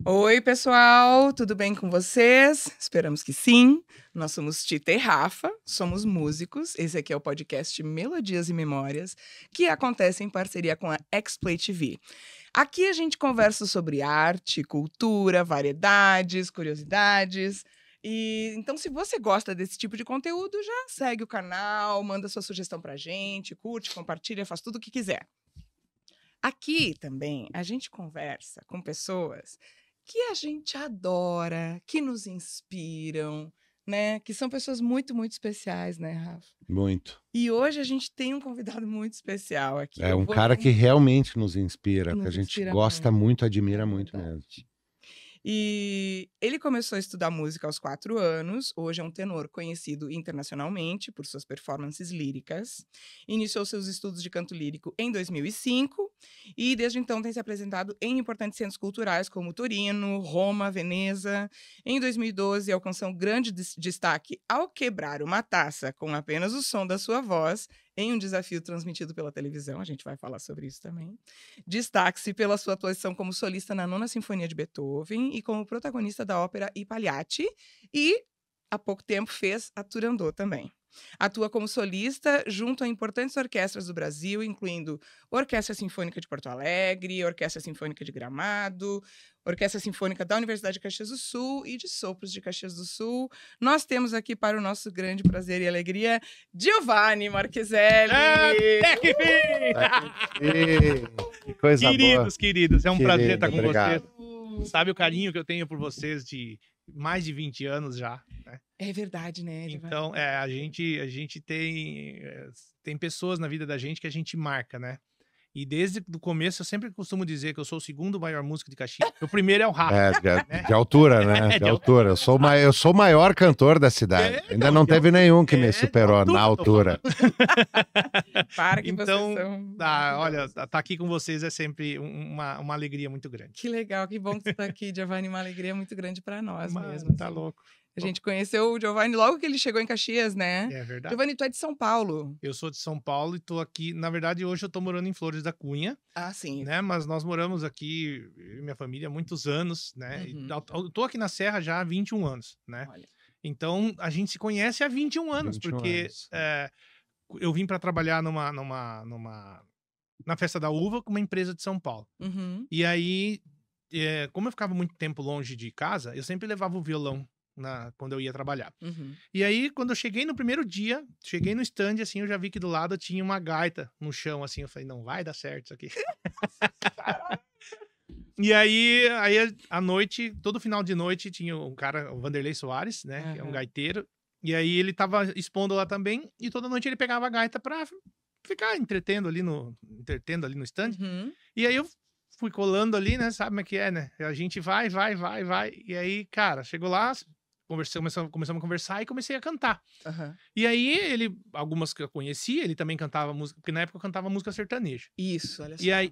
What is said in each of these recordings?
Oi, pessoal, tudo bem com vocês? Esperamos que sim. Nós somos Tita e Rafa, somos músicos. Esse aqui é o podcast Melodias e Memórias, que acontece em parceria com a X-Play TV. Aqui a gente conversa sobre arte, cultura, variedades, curiosidades. E então, se você gosta desse tipo de conteúdo, já segue o canal, manda sua sugestão pra gente, curte, compartilha, faz tudo o que quiser. Aqui também a gente conversa com pessoas que a gente adora, que nos inspiram, né? Que são pessoas muito, muito especiais, né, Rafa? Muito. E hoje a gente tem um convidado muito especial aqui. É Eu um vou cara dar que realmente nos inspira, que a Nos gente inspira gosta muito, muito, admira é muito mesmo. verdade. E ele começou a estudar música aos 4 anos. Hoje é um tenor conhecido internacionalmente por suas performances líricas. Iniciou seus estudos de canto lírico em 2005 e desde então tem se apresentado em importantes centros culturais como Torino, Roma, Veneza. Em 2012 alcançou um grande destaque ao quebrar uma taça com apenas o som da sua voz em um desafio transmitido pela televisão. A gente vai falar sobre isso também. Destaque-se pela sua atuação como solista na Nona Sinfonia de Beethoven e como protagonista da ópera I Pagliacci, e há pouco tempo fez a Turandot também. Atua como solista junto a importantes orquestras do Brasil, incluindo Orquestra Sinfônica de Porto Alegre, Orquestra Sinfônica de Gramado, Orquestra Sinfônica da Universidade de Caxias do Sul e de Sopros de Caxias do Sul. Nós temos aqui, para o nosso grande prazer e alegria, Giovanni Marcheselli. Até que fim! Que coisa Queridos, queridos, é um prazer Querido, estar com obrigado. vocês. Sabe o carinho que eu tenho por vocês de mais de 20 anos já, né? É verdade, né, Giovanni? Então, a gente tem pessoas na vida da gente que a gente marca, né? E desde o começo eu sempre costumo dizer que eu sou o segundo maior músico de Caxias. O primeiro é o Rafa. É, de altura, né? De altura. Eu sou o maior cantor da cidade. Ainda não teve nenhum que me superou na altura. Para que Então, vocês são olha, maravilhosos. tá aqui com vocês é sempre uma alegria muito grande. Que legal, que bom que você está aqui, Giovanni. Uma alegria muito grande para nós Mano, mesmo. tá assim. louco. A gente conheceu o Giovanni logo que ele chegou em Caxias, né? É verdade. Giovanni, tu é de São Paulo. Eu sou de São Paulo e tô aqui. Na verdade, hoje eu tô morando em Flores da Cunha, Ah, sim. né? Mas nós moramos aqui, eu e minha família, há muitos anos, né? Uhum. Eu tô aqui na Serra já há 21 anos, né? Olha. Então, a gente se conhece há 21 anos, 21 porque anos. eu vim para trabalhar na Festa da Uva com uma empresa de São Paulo. Uhum. E aí, como eu ficava muito tempo longe de casa, eu sempre levava o violão quando eu ia trabalhar. Uhum. E aí, quando eu cheguei no primeiro dia, cheguei no stand, assim, eu já vi que do lado tinha uma gaita no chão, assim, eu falei, não vai dar certo isso aqui. E aí, à noite, todo final de noite, tinha um cara, o Vanderlei Soares, né, que é um Aham. gaiteiro, e aí ele tava expondo lá também, e toda noite ele pegava a gaita pra ficar entretendo ali no stand. Uhum. E aí eu fui colando ali, né? Sabe como é que é, né? A gente vai. E aí, cara, chegou lá, começamos a conversar e comecei a cantar. Aham. E aí, algumas que eu conhecia, ele também cantava música, porque na época eu cantava música sertaneja. Isso, olha só. E aí,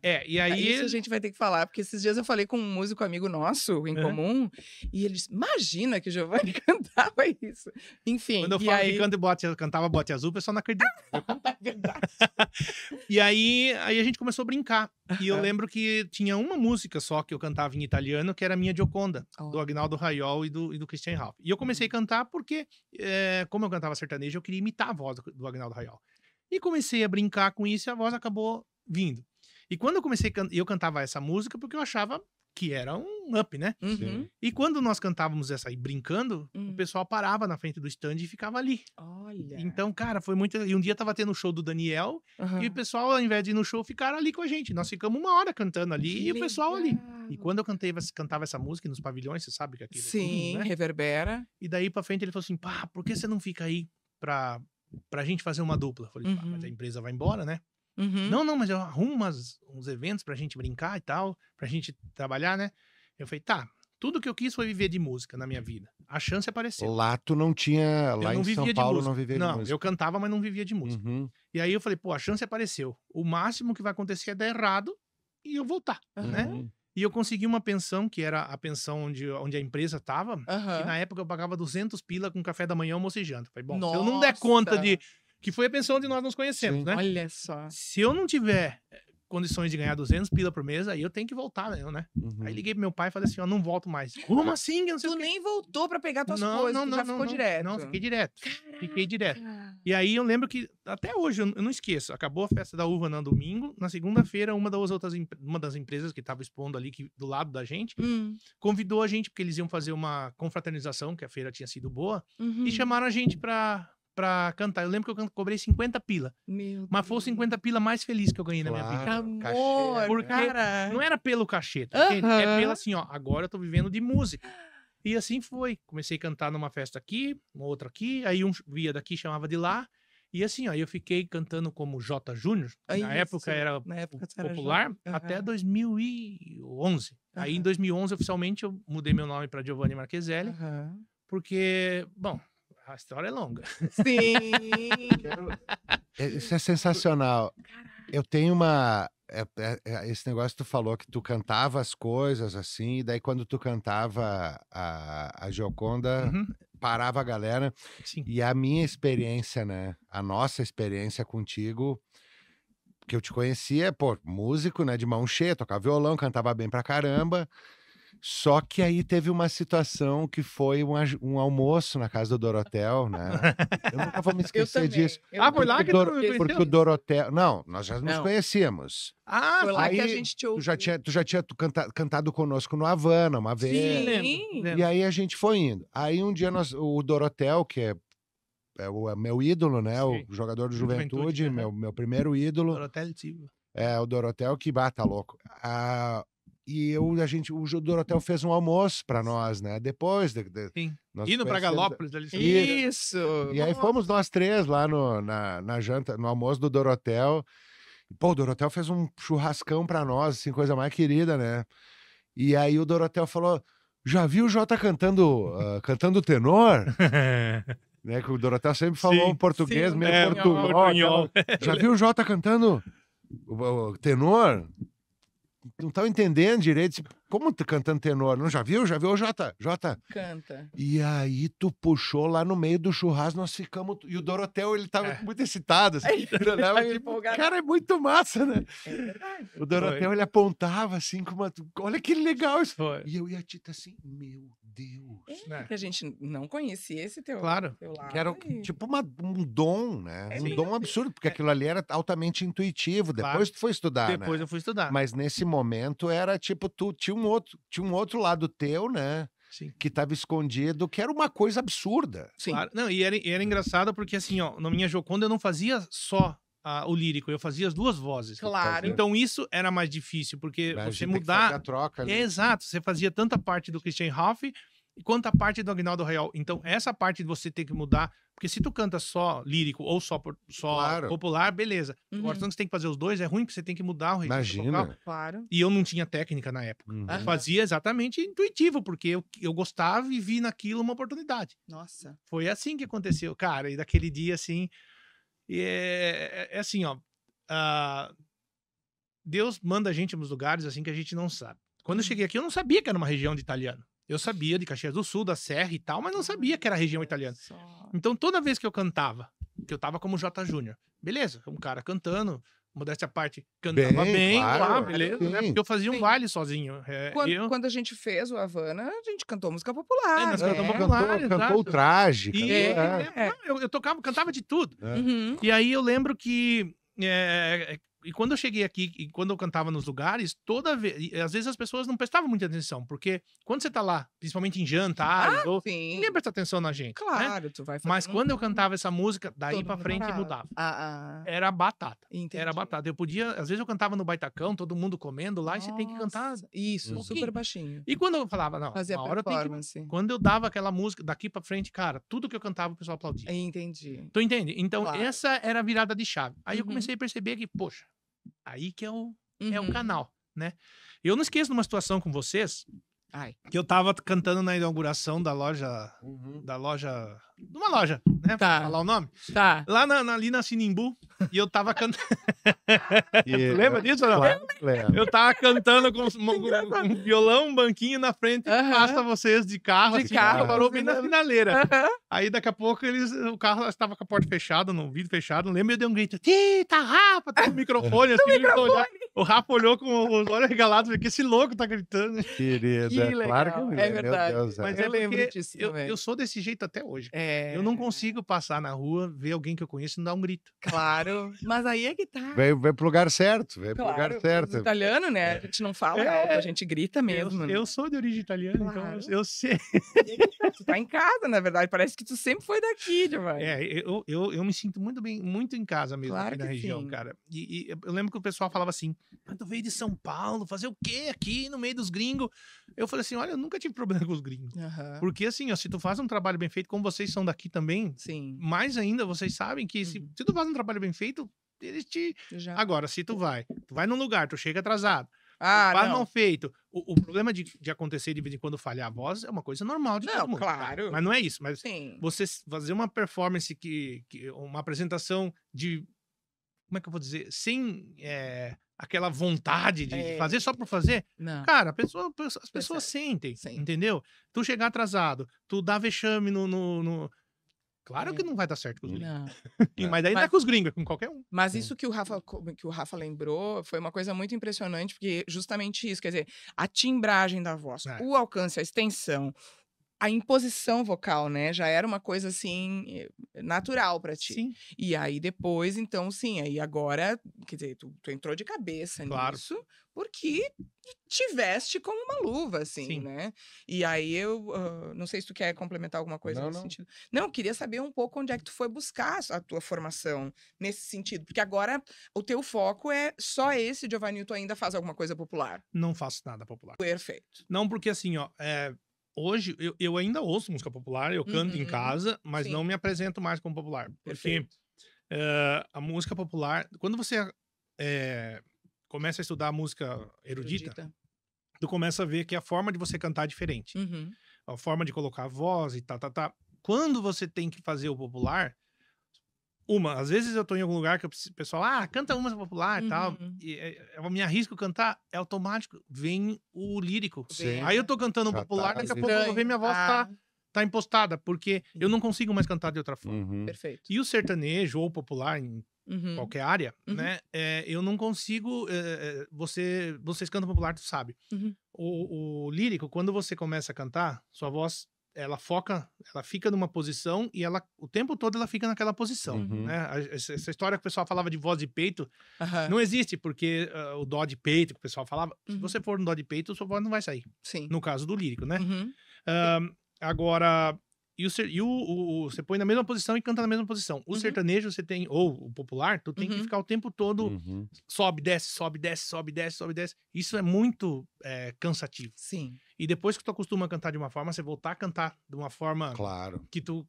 Isso a gente vai ter que falar, porque esses dias eu falei com um músico amigo nosso em comum, e ele disse, imagina que o Giovanni cantava isso. Enfim, quando eu e falo aí... que cantava bote azul, o pessoal não acredita. É verdade. E aí a gente começou a brincar. E eu Aham. lembro que tinha uma música só que eu cantava em italiano, que era a minha Gioconda, Oh. do Agnaldo Raiol e do Christian Ralph. E eu comecei a cantar porque, como eu cantava sertanejo, eu queria imitar a voz do Agnaldo Raiol. E comecei a brincar com isso e a voz acabou vindo. E quando eu comecei eu cantava essa música porque eu achava que era um up, né? Uhum. E quando nós cantávamos essa aí brincando, o pessoal parava na frente do stand e ficava ali. Olha. Então, cara, foi muito... E um dia tava tendo o show do Daniel, Aham. e o pessoal, ao invés de ir no show, ficaram ali com a gente. Nós ficamos 1 hora cantando ali Que e o pessoal ali. legal. E quando eu cantava essa música nos pavilhões, você sabe que aquilo Sim, né? reverbera. E daí pra frente ele falou assim, pá, por que você não fica aí pra gente fazer uma dupla? Eu falei, pá, mas a empresa vai embora, né? Uhum. Não, mas eu arrumo uns eventos pra gente brincar e tal, pra gente trabalhar, né? Eu falei, tá, tudo que eu quis foi viver de música na minha vida. A chance apareceu. Lá tu não tinha, lá Eu não em vivia São de Paulo música. não vivia de Não, música. eu cantava, mas não vivia de música. Uhum. E aí eu falei, pô, a chance apareceu. O máximo que vai acontecer é dar errado e eu voltar, né? Uhum. E eu consegui uma pensão, que era a pensão onde a empresa tava, Aham. que na época eu pagava 200 pila com café da manhã, almoço e janta. Falei, bom, se eu não der conta Nossa! Que foi a pensão onde nós nos conhecemos, Sim. né? Olha só. Se eu não tiver condições de ganhar 200 pila por mês, aí eu tenho que voltar mesmo, né? Uhum. Aí liguei pro meu pai e falei assim, ó, não volto mais. Como assim? Eu não sei Tu o quê. nem voltou pra pegar tuas coisas, tu já ficou direto. Não, fiquei direto. Fiquei direto. Caraca. E aí eu lembro que, até hoje, eu não esqueço, acabou a festa da uva no domingo, na segunda-feira, uma das empresas que tava expondo ali do lado da gente, convidou a gente, porque eles iam fazer uma confraternização, que a feira tinha sido boa, e chamaram a gente pra cantar. Eu lembro que eu cobrei 50 pila. Mas foi os 50 pila mais feliz que eu ganhei na minha vida. Amor, Porque cara. não era pelo cachê, tá entende? É pelo assim, ó, agora eu tô vivendo de música. E assim foi. Comecei a cantar numa festa aqui, uma outra aqui, aí um via daqui, chamava de lá. E assim, ó, eu fiquei cantando como J. Júnior, na época era popular, até 2011. Aí em 2011, oficialmente, eu mudei meu nome para Giovanni Marcheselli, porque, bom, a história é longa. Sim. Isso é sensacional. Eu tenho esse negócio que tu falou, que tu cantava as coisas assim, e daí quando tu cantava a Gioconda, parava a galera. Sim. E a minha experiência, né? A nossa experiência contigo, que eu te conhecia, pô, músico, né? De mão cheia, tocava violão, cantava bem pra caramba. Só que aí teve uma situação que foi um almoço na casa do Dorotel, né? Eu nunca vou me esquecer disso. Foi lá que Porque o Dorotel... Não, nós já nos conhecíamos. Foi lá que a Aí, gente te ouviu. Tu já tinha cantado conosco no Havana uma vez. Sim. E aí a gente foi indo. Aí um dia o Dorotel, que é o meu ídolo, né? Sim. O jogador do Juventude, meu primeiro ídolo. Dorotel Silva. É, o Dorotel que bata louco. E o Dorotel fez um almoço pra nós, né? Depois Sim. nós Indo pra conhecemos- Galópolis. Ali, Isso. E aí fomos nós três lá na janta, no almoço do Dorotel. Pô, o Dorotel fez um churrascão pra nós, assim, coisa mais querida, né? E aí o Dorotel falou, já viu o Jota cantando tenor? Né? Que o Dorotel sempre falou Sim, um português sim, meio portunhol. portunhol. Já viu o Jota cantando o tenor? Não tá entendendo direito. Como tá cantando tenor? Não já viu? Já viu? Ô, Jota? Canta. E aí tu puxou lá no meio do churrasco, nós ficamos... E o Dorotel, ele tava muito excitado, assim. Ele olhava, tipo, cara, é muito massa, né? É verdade. O Dorotel, ele apontava assim, com uma... Olha que legal isso. Foi. E eu e a Tita assim, meu Deus. É. Que a gente não conhecia esse teu Claro. lado. Que era e- tipo um dom, né? É Um bem dom absurdo, porque aquilo ali era altamente intuitivo. Claro. Depois tu foi estudar, Depois né? eu fui estudar. Mas nesse momento era tipo, tu tinha um outro lado teu, né? Sim. Que tava escondido, que era uma coisa absurda. Sim. Claro. Não, e era engraçado porque, assim, ó, na minha Gioconda eu não fazia só o lírico, eu fazia as duas vozes. Claro. Então isso era mais difícil, porque Né? A você gente tem que fazer mudar... a troca ali. É exato, você fazia tanta parte do Christian Ralph quanto a parte do Agnaldo Rayol. Então, essa parte de você ter que mudar, porque se tu canta só lírico ou só Claro. popular, beleza. Uhum. Agora, quando você tem que fazer os dois, é ruim porque você tem que mudar o registro vocal. Imagina. Claro. E eu não tinha técnica na época. Uhum. Eu fazia exatamente intuitivo, porque eu gostava e vi naquilo uma oportunidade. Nossa. Foi assim que aconteceu, cara. E daquele dia, assim, é assim, ó. Deus manda a gente nos lugares assim que a gente não sabe. Quando eu cheguei aqui, eu não sabia que era uma região de italiano. Eu sabia de Caxias do Sul, da Serra e tal, mas não sabia que era região italiana. Só. Então, toda vez que eu cantava, que eu tava como J. Júnior, beleza, um cara cantando, modéstia à parte, cantava bem, claro, beleza, né? sim. Porque eu fazia um Sim. baile sozinho. Quando a gente fez o Havana, a gente cantou música popular. nós né? cantamos popular. Cantou exato. o traje. E eu cantava de tudo. Uhum. E aí eu lembro que e quando eu cheguei aqui, e quando eu cantava nos lugares, toda vez, às vezes as pessoas não prestavam muita atenção, porque quando você tá lá, principalmente em jantares, ou Sim. ninguém presta atenção na gente, né? Claro, tu vai fazer. Mas quando eu cantava essa música, daí todo pra mundo frente parava. mudava. Ah, Era batata. entendi. Era batata. Eu podia, às vezes eu cantava no baitacão, todo mundo comendo lá, e você tem que cantar. Nossa, Isso, um super pouquinho. baixinho. E quando eu falava, não, Fazer uma a hora eu tenho que... performance. Quando eu dava aquela música daqui pra frente, cara, tudo que eu cantava o pessoal aplaudia. Entendi. Tu entende? Então, Claro. essa era a virada de chave. Aí eu Uhum. comecei a perceber que, poxa, aí que é o Uhum. canal, né? Eu não esqueço de uma situação com vocês, Ai. que eu tava cantando na inauguração da loja, Uhum. de uma loja, né? Tá. Falar o nome? Tá. Lá ali na Sinimbu, e eu tava cantando. E- Lembra disso ou não? Claro, lembro. Eu tava cantando com um violão, um banquinho na frente, Aham. passa vocês de carro, De assim, carro, parou bem na buzinando. finaleira. Aham. Aí daqui a pouco o carro estava com a porta fechada, no vidro fechado, não lembro, eu dei um grito, Tita, Rafa, tá no microfone, assim, eles olharam. O Rafa olhou com os olhos regalados, porque esse louco tá gritando. Querida, Que legal. claro que eu me É lembro, verdade. meu Deus. Mas Eu é lembro porque disso eu, também. eu sou desse jeito até hoje. É, Eu não consigo passar na rua, ver alguém que eu conheço e não dar um grito. claro. Mas aí é que tá. Veio pro lugar certo, veio pro lugar Claro, os certo. italianos, né? A gente não fala É. alto, a gente grita mesmo. né? Eu sou de origem italiana, Claro. então eu sei. E aí que tá, tu tá em casa, na verdade. Parece que tu sempre foi daqui, Giovanni. Eu me sinto muito bem, muito em casa mesmo Claro aqui na que região, sim. cara. E eu lembro que o pessoal falava assim: mas tu veio de São Paulo, fazer o quê aqui no meio dos gringos? Eu falei assim: olha, eu nunca tive problema com os gringos. Aham. Porque assim, ó, se tu faz um trabalho bem feito, como vocês são daqui também, Sim. mais ainda vocês sabem que se tu faz um trabalho bem feito, eles te. Já. Agora, se tu vai num lugar, tu chega atrasado, Ah, faz não. mal feito. O problema de acontecer de vez em quando falhar a voz é uma coisa normal de todo Não, mundo. claro. Mas não é isso. Mas Sim. você fazer uma performance uma apresentação de, como é que eu vou dizer, sem aquela vontade de fazer só por fazer, Não. cara, as pessoas sentem, Sim. entendeu? Tu chegar atrasado, tu dá vexame no... Claro que não vai dar certo com os gringos. Não. Mas daí não é com os gringos, é com qualquer um. Mas isso que o Rafa lembrou foi uma coisa muito impressionante, porque justamente isso, quer dizer, a timbragem da voz, É. o alcance, a extensão, a imposição vocal, né, já era uma coisa assim natural pra ti. Sim. E aí depois, então, sim, aí agora, quer dizer, tu entrou de cabeça Claro. nisso, porque te veste como uma luva, assim, Sim. né? E aí eu não sei se tu quer complementar alguma coisa Não, nesse não. sentido. Não, eu queria saber um pouco onde é que tu foi buscar a tua formação nesse sentido, porque agora o teu foco é só esse, Giovanni, tu ainda faz alguma coisa popular. Não faço nada popular. Perfeito. Não, porque assim, ó, hoje eu ainda ouço música popular, eu canto em Uhum. casa, mas Sim. não me apresento mais como popular. Porque Perfeito. a música popular, quando você começa a estudar a música erudita, tu começa a ver que a forma de você cantar é diferente. Uhum. A forma de colocar a voz e tá. Quando você tem que fazer o popular, às vezes eu tô em algum lugar que o pessoal, canta uma popular e tal, Uhum. e eu me arrisco a cantar, é automático, vem o lírico. Sim. Aí eu tô cantando um Já popular, tá daqui a ali. pouco eu vou ver minha voz tá impostada, porque eu não consigo mais cantar de outra forma. Uhum. Perfeito. E o sertanejo ou popular, em Uhum. qualquer área, Uhum. né? Eu não consigo. Vocês cantam popular, tu sabe. Uhum. O lírico, quando você começa a cantar, sua voz ela fica numa posição e o tempo todo ela fica naquela posição. Uhum. Né? Essa história que o pessoal falava de voz de peito Aham. não existe, porque o dó de peito que o pessoal falava, se Uhum. você for no dó de peito, sua voz não vai sair. Sim. No caso do lírico, né? Uhum. Agora, você põe na mesma posição e canta na mesma posição. O Uhum. sertanejo você tem, ou o popular, tu tem que Uhum. ficar o tempo todo Uhum. sobe, desce, sobe, desce, sobe, desce, sobe, desce. Isso é muito cansativo. Sim. E depois que tu acostuma a cantar de uma forma, você voltar a cantar de uma forma Claro. que tu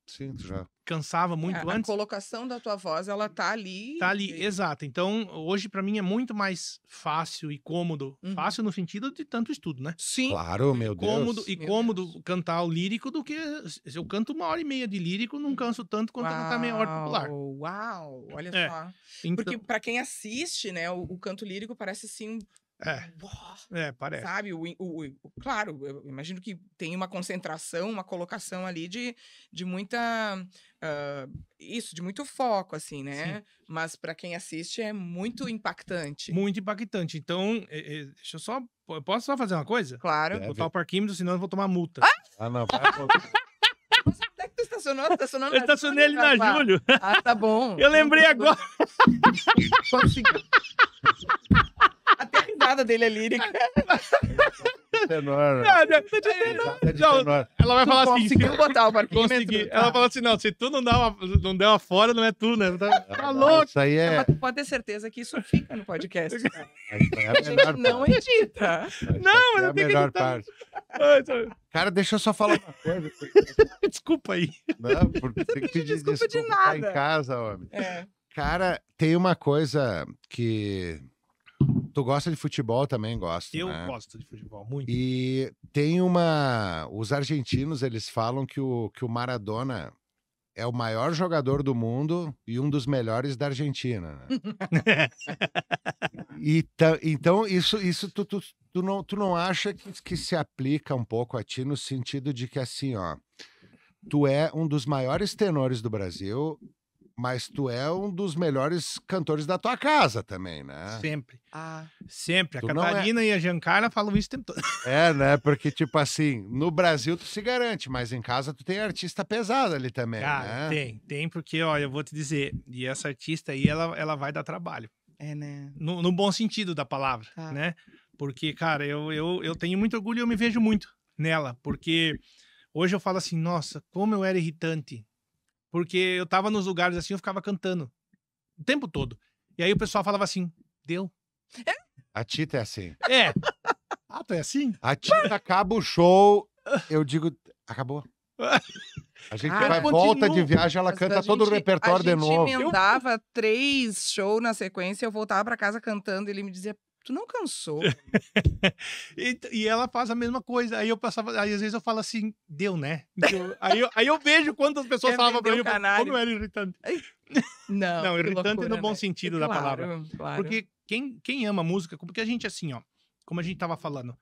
Sim, tu já. cansava muito A antes, colocação da tua voz, ela tá ali. tá ali. Exato. Então, hoje pra mim é muito mais fácil e cômodo. Uhum. Fácil no sentido de tanto estudo, né? Sim. Claro, meu Cômodo, Deus. e Meu cômodo cantar o lírico do que se eu canto 1h30 de lírico, não canso tanto quanto eu cantar meia hora popular. Uau, olha É. só. Então, Porque pra quem assiste, né, o canto lírico parece assim, uau, parece. sabe? Claro, eu imagino que tem uma concentração, uma colocação ali de muita de muito foco, assim, né? Mas pra quem assiste é muito impactante. Muito impactante. Então, deixa eu só. Eu posso só fazer uma coisa? Claro. Deve. Botar o parquímetro, senão eu vou tomar multa. Não, vai. Onde é que tu estacionou? Estacionou Eu estacionei ali na Rafa? Júlio. Ah, tá bom. Eu lembrei agora. Consegui. Até a risada dele é lírica. Tenor. Não, Tenor. ela vai Tu falar assim. conseguiu botar o parquímetro? Consegui. Tá. Ela falou assim: não, se tu não der uma fora, não é tu, né? Tá louco. Isso aí é. Mas tu pode ter certeza que isso fica no podcast. Cara. Isso aí é A a gente melhor não parte. edita. Não, mas É eu a tenho que melhor editar. parte. Ai, tá- Cara, deixa eu só falar uma coisa. Desculpa aí. Não, porque tem que pedir desculpa de desculpa tá em nada. casa, homem. É. Cara, tem uma coisa que. Tu gosta de futebol também, gosto, Eu né? gosto de futebol, muito. E tem uma. Os argentinos, eles falam que o Maradona é o maior jogador do mundo e um dos melhores da Argentina, né? Então, isso tu não acha que se aplica um pouco a ti no sentido de que, assim, ó, tu é um dos maiores tenores do Brasil, Mas tu é um dos melhores cantores da tua casa também, né? Sempre. Ah, Sempre. A Tu não Catarina e a Giancarla falam isso o tempo todo. É, né? Porque, tipo assim, no Brasil tu se garante, mas em casa tu tem artista pesado ali também, Cara, né? tem, porque, olha, eu vou te dizer, e essa artista aí, ela vai dar trabalho. é, né? No bom sentido da palavra, Tá. né? Porque, cara, eu tenho muito orgulho e eu me vejo muito nela, porque hoje eu falo assim, nossa, como eu era irritante. Porque eu tava nos lugares assim, eu ficava cantando o tempo todo. E aí o pessoal falava assim, deu. A Tita é assim. É. Ah, tu é assim? A Tita acaba o show, eu digo, acabou. A gente Ah, vai, continua. volta de viagem, ela Mas canta a todo o gente- repertório de A gente novo. emendava 3 shows na sequência, eu voltava pra casa cantando e ele me dizia, tu não cansou? E ela faz a mesma coisa. Aí eu passava, aí às vezes eu falo assim, deu, né? Deu. Aí eu vejo quantas pessoas Quer falavam pra vender mim, o canário? como eu era irritante. Não, Não, que irritante loucura, no bom né? sentido da palavra. Claro. Porque quem ama música, porque a gente assim, ó, como a gente tava falando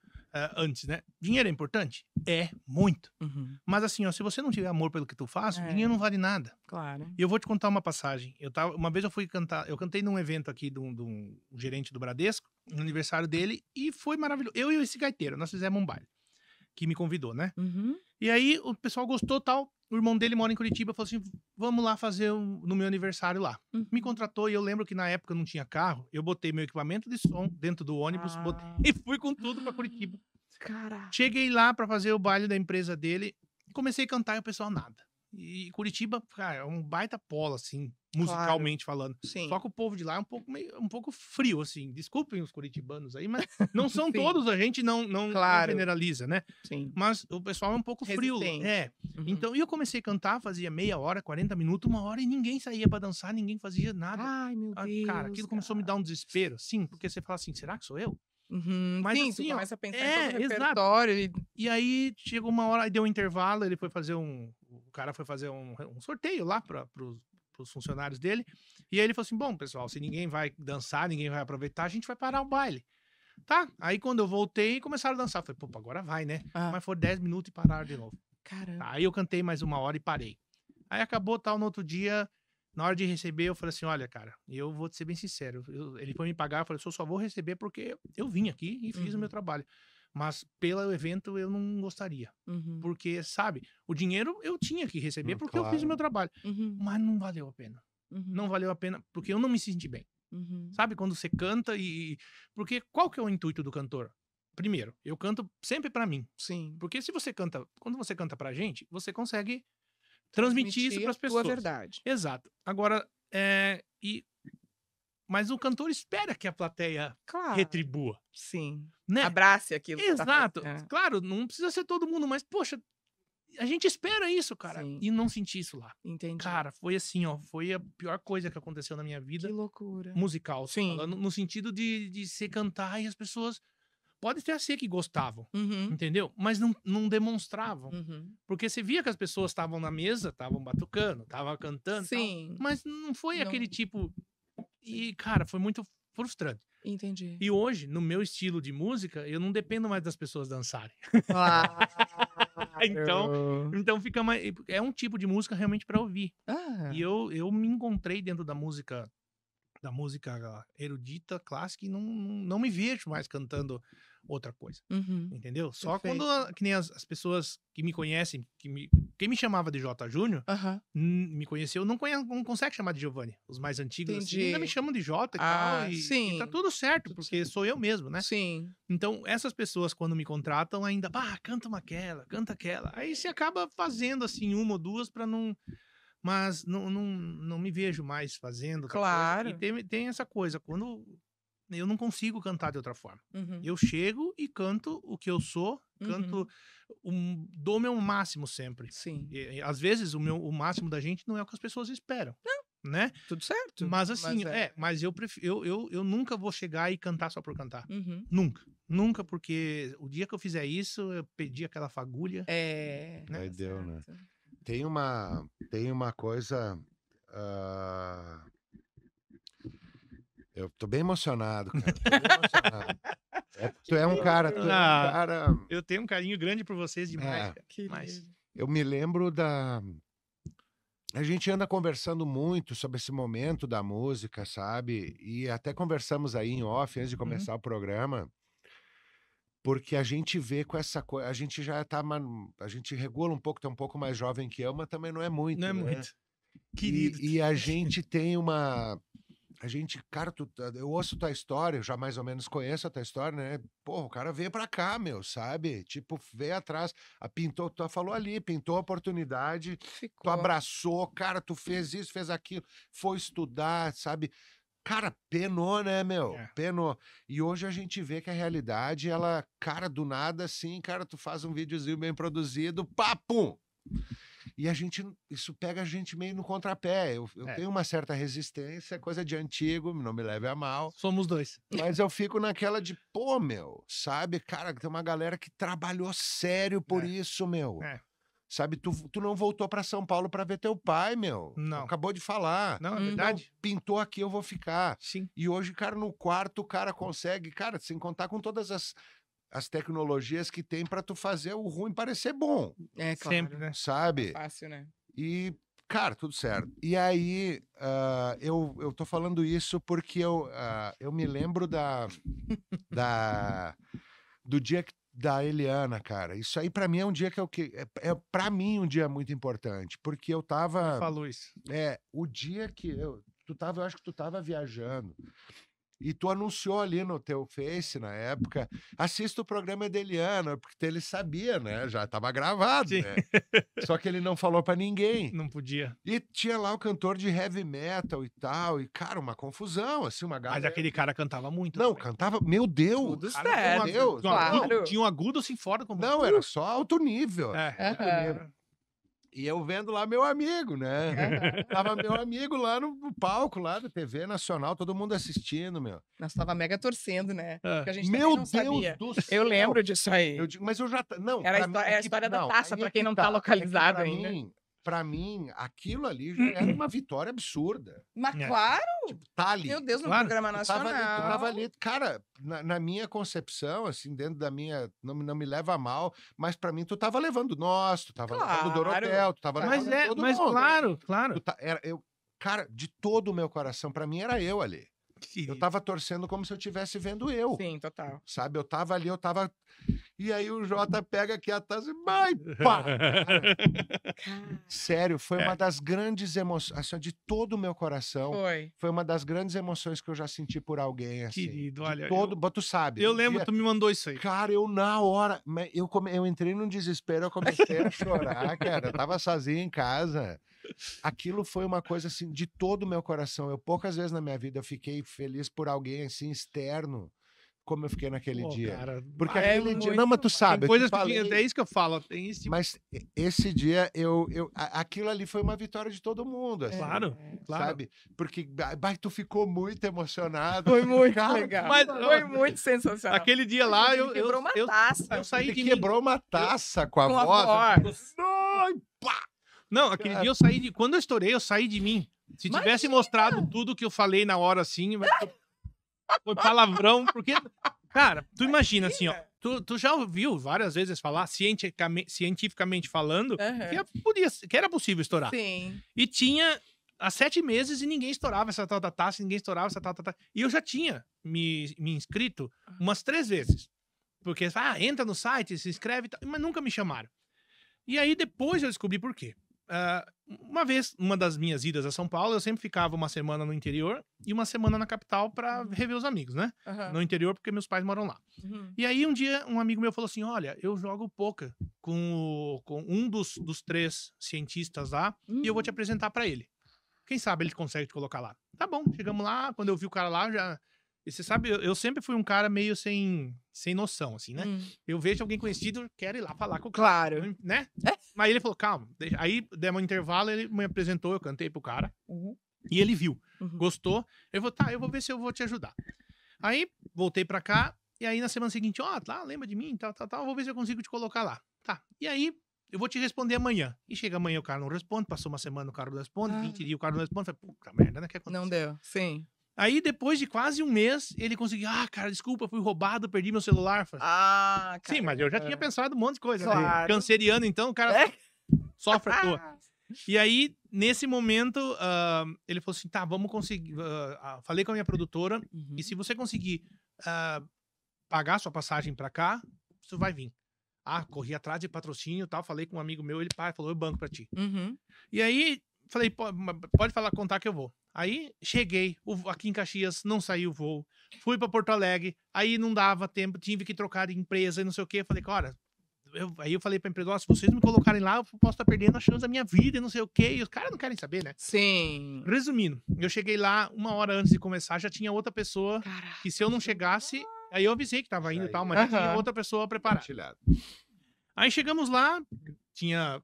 antes, né? Dinheiro é importante? É, muito. Uhum, Mas assim, ó, se você não tiver amor pelo que tu faz, o É. dinheiro não vale nada. claro. E eu vou te contar uma passagem. Uma vez eu fui cantar, eu cantei num evento aqui de um gerente do Bradesco, no aniversário dele, e foi maravilhoso. Eu e esse gaiteiro, nós fizemos um baile, que me convidou, né? Uhum. E aí o pessoal gostou tal. O irmão dele mora em Curitiba, falou assim: vamos lá fazer no meu aniversário lá. Uhum. Me contratou e eu lembro que na época eu não tinha carro. Eu botei meu equipamento de som dentro do ônibus e fui com tudo pra Curitiba. Caraca. Cheguei lá pra fazer o baile da empresa dele, comecei a cantar e o pessoal nada. E Curitiba, cara, é um baita polo, assim, musicalmente falando. Sim. Só que o povo de lá é um pouco frio, assim. Desculpem os curitibanos aí, mas não são Sim. todos, a gente não Claro. generaliza, né? Sim. Mas o pessoal é um pouco frio. Resistente. É. Uhum. Então, e eu comecei a cantar, fazia meia hora, 40 minutos, 1 hora, e ninguém saía pra dançar, ninguém fazia nada. Ai, meu Deus. Cara, aquilo começou a me dar um desespero. Sim, porque você fala assim, será que sou eu? Uhum. Mas Sim, assim, tu ó, começa a pensar é, em todo o exato. repertório. E aí chegou uma hora, aí deu um intervalo, ele foi fazer o cara foi fazer um sorteio lá para os funcionários dele. E aí ele falou assim: bom, pessoal, se ninguém vai dançar, ninguém vai aproveitar, a gente vai parar o baile. Tá? Aí quando eu voltei, começaram a dançar. Eu falei, pô, agora vai, né? Ah. Mas foram 10 minutos e pararam de novo. Caramba. Aí eu cantei mais 1 hora e parei. Aí acabou tal, no outro dia, na hora de receber, eu falei assim: olha, cara, eu vou te ser bem sincero. Ele foi me pagar, eu falei, eu só vou receber porque eu vim aqui e fiz o meu trabalho. Mas pelo evento eu não gostaria. Uhum. Porque, sabe, o dinheiro eu tinha que receber porque eu fiz Claro. o meu trabalho. Uhum. Mas não valeu a pena. Uhum. Não valeu a pena porque eu não me senti bem. Uhum. Sabe, quando você canta Porque qual que é o intuito do cantor? Primeiro, eu canto sempre pra mim. Sim. Porque se você canta, quando você canta pra gente, você consegue transmitir isso pras a tua pessoas. verdade. Exato. Agora, mas o cantor espera que a plateia Claro. retribua, Sim. né? Abrace aquilo que tá Exato. fazendo. Claro, não precisa ser todo mundo, mas, poxa, a gente espera isso, cara. Sim. E não senti isso lá. Entendi. Cara, foi assim, ó, foi a pior coisa que aconteceu na minha vida que loucura. musical. Sim. Falando no sentido de se cantar e as pessoas pode até ser que gostavam, Uhum. entendeu? Mas não demonstravam. Uhum. Porque você via que as pessoas estavam na mesa, estavam batucando, estavam cantando, tal, Sim. mas não foi Não. aquele tipo. E, cara, foi muito frustrante. Entendi. E hoje, no meu estilo de música, eu não dependo mais das pessoas dançarem. Claro. Então fica mais. É um tipo de música realmente pra ouvir. Ah. E eu me encontrei dentro da música erudita, clássica, e não me vejo mais cantando outra coisa. Uhum. Entendeu? Só Perfeito. quando que nem as pessoas que me conhecem, quem me chamava de J. Júnior, Aham. me conheceu, não consegue chamar de Giovanni. Os mais antigos assim, Entendi. ainda me chamam de J e Ah, tal. E sim. tá tudo certo, Tudo porque sou eu mesmo, né? Sim. Então, essas pessoas, quando me contratam, ainda, canta aquela, canta aquela. Aí você acaba fazendo assim, 1 ou 2 pra não. Mas não me vejo mais fazendo. outra coisa. Claro. E tem essa coisa, quando eu não consigo cantar de outra forma. Uhum. Eu chego e canto o que eu sou, canto, dou meu máximo sempre. Sim. E, às vezes o máximo da gente não é o que as pessoas esperam, né? Tudo certo. Mas assim, é. mas eu prefiro, eu nunca vou chegar e cantar só por cantar. Uhum. Nunca, porque o dia que eu fizer isso, eu perdi aquela fagulha. É. Né? Aí deu, né? Certo. Tem uma coisa. Eu tô bem emocionado, cara. Tô bem emocionado. Tu é um cara. Tu é um Ah. cara. Eu tenho um carinho grande por vocês demais, É. cara. Que Mas lindo. Eu me lembro da. a gente anda conversando muito sobre esse momento da música, sabe? E até conversamos aí em off antes de começar o programa, porque a gente vê com essa coisa, a gente já tá, a gente regula um pouco, tá um pouco mais jovem que eu, mas também não é muito, Não é né? muito. Querido. E a gente tem uma... A gente, cara, eu ouço tua história, eu já mais ou menos conheço a tua história, né? Porra, o cara veio pra cá, meu, sabe? Tipo, veio atrás, pintou, tu falou ali, pintou a oportunidade, tu Ficou. abraçou, cara, tu fez isso, fez aquilo, foi estudar, sabe? Cara, penou, né, meu? É. Penou. E hoje a gente vê que a realidade, ela, cara, do nada, assim, cara, tu faz um videozinho bem produzido, pá, pum! E a gente, isso pega a gente meio no contrapé. Eu tenho uma certa resistência, coisa de antigo, não me leve a mal. Somos dois. Mas eu fico naquela de, pô, meu, sabe? Cara, tem uma galera que trabalhou sério por isso, meu. É. Sabe, tu não voltou pra São Paulo pra ver teu pai, meu. Não. Acabou de falar. Não, é verdade? Pintou aqui, eu vou ficar. Sim. E hoje, cara, no quarto, o cara consegue, cara, sem contar com todas as tecnologias que tem pra tu fazer o ruim parecer bom, É, claro. Sempre, né? sabe? Fácil, né? E, cara, tudo certo. E aí, eu tô falando isso porque eu me lembro do dia da Eliana, cara. Isso aí pra mim é um dia é para mim um dia muito importante, porque eu tava... Falou isso. o dia que eu acho que tu tava viajando. E tu anunciou ali no teu Face, na época, assista o programa da Eliana, porque ele sabia, né? Já tava gravado, Sim. né? Só que ele não falou pra ninguém. Não podia. E tinha lá o cantor de heavy metal e tal, e, cara, uma confusão, assim, uma Mas galera... aquele cara cantava muito. Não, também. cantava... Meu Deus! Tudo Cara, certo. Meu Deus! Claro. Tinha um agudo assim fora. Como... Não, era só alto nível. É. Aham. E eu vendo lá meu amigo, né? Aham. Tava meu amigo lá no palco, lá da TV Nacional, todo mundo assistindo, meu. Nós tava mega torcendo, né? É. Porque a gente Meu também não Deus sabia. do céu! Eu lembro disso aí. Eu digo, mas eu já... Não, Era a pra mim, é a história da taça, aí pra é quem que não tá localizado pra ainda. Pra mim, aquilo ali já era uma vitória absurda. Mas É. claro, Tá ali. meu Deus, no Claro. programa Tu tava nacional. ali, tu tava ali. Cara, na minha concepção, assim, dentro da minha... Não me leva a mal, mas pra mim tu tava levando nós, tu tava levando o Claro. Dorotel, tu tava Mas levando todo mas mundo. claro, claro. Cara, de todo o meu coração, pra mim era eu ali. Eu tava torcendo como se eu estivesse vendo eu. Sim, total. Sabe? Eu tava ali, eu tava... E aí o Jota pega aqui a taça e vai, pá! Cara, sério, foi uma das grandes emoções, assim, de todo o meu coração. Foi uma das grandes emoções que eu já senti por alguém, assim. Querido, olha. Tu sabe. Eu no lembro, dia- tu me mandou isso aí. Cara, eu na hora... Eu entrei num desespero, eu comecei a chorar, cara. Eu tava sozinho em casa. Aquilo foi uma coisa, assim, de todo o meu coração. Eu poucas vezes na minha vida eu fiquei feliz por alguém, assim, externo, como eu fiquei naquele Pô, dia. cara, Porque é aquele dia... muito Não, mas tu sabe, tem eu te coisas que falei, é isso que eu falo. Tem esse tipo... mas esse dia, aquilo ali foi uma vitória de todo mundo, assim, Claro, claro. sabe? Porque tu ficou muito emocionado. Foi muito Cara, legal. mas- Foi muito sensacional. Aquele dia lá, Ele quebrou uma taça. eu saí Ele de mim. quebrou uma taça com a Com a voz. voz. Ai, pá! Não, aquele dia eu saí de... Quando eu estourei, eu saí de mim. Se tivesse Imagina! mostrado tudo que eu falei na hora, assim, foi palavrão, porque... Cara, tu imagina assim, ó. Tu já ouviu várias vezes falar, cientificamente falando, Aham. que era possível estourar. Sim. E tinha há 7 meses e ninguém estourava essa tal da taça, ninguém estourava essa tal da taça. E eu já tinha me inscrito umas 3 vezes. Porque, entra no site, se inscreve e tal, mas nunca me chamaram. E aí depois eu descobri por quê. Uma vez, uma das minhas idas a São Paulo, eu sempre ficava uma semana no interior e uma semana na capital pra rever os amigos, né? Aham. No interior, porque meus pais moram lá. Uhum. E aí um dia um amigo meu falou assim, olha, eu jogo poker com um dos 3 cientistas lá e eu vou te apresentar pra ele. Quem sabe ele consegue te colocar lá. Tá bom, chegamos lá, quando eu vi o cara lá, já... E você sabe, eu sempre fui um cara meio sem noção, assim, né? Eu vejo alguém conhecido, quero ir lá falar com o cara, Claro. né? Mas ele falou, calma. Aí, demos um intervalo, ele me apresentou, eu cantei pro cara. Uhum. E ele viu, Uhum. gostou. Eu vou, eu vou ver se eu vou te ajudar. Aí, voltei pra cá. E aí, na semana seguinte, lembra de mim, tal, vou ver se eu consigo te colocar lá. Tá. E aí, eu vou te responder amanhã. E chega amanhã, o cara não responde. Passou uma semana, o cara não responde. 20 dias, o cara não responde. Falei, puta merda, né? O que aconteceu? Não deu. Sim. Aí, depois de quase um mês, ele conseguiu. Cara, desculpa, fui roubado, perdi meu celular. Falei, Cara. sim, mas eu já tinha pensado um monte de coisa. Claro. Né? Canceriano, então, o cara sofre à toa. E aí, nesse momento, ele falou assim, tá, vamos conseguir... falei com a minha produtora, Uhum. e se você conseguir pagar sua passagem pra cá, você vai vir. Corri atrás de patrocínio e tal, falei com um amigo meu, ele falou, eu banco pra ti. Uhum. E aí, falei, pode falar, contar que eu vou. Aí, cheguei, aqui em Caxias, não saiu o voo. Fui pra Porto Alegre, aí não dava tempo, tive que trocar de empresa e não sei o quê. Falei, cara, aí eu falei pra empresa, se vocês me colocarem lá, eu posso estar perdendo a chance da minha vida e não sei o quê. E os caras não querem saber, né? Sim. Resumindo, eu cheguei lá, 1 hora antes de começar, já tinha outra pessoa Caraca. que se eu não chegasse... Aí eu avisei que tava indo e tal, mas já tinha outra pessoa preparada. Compartilhado. Aí chegamos lá, tinha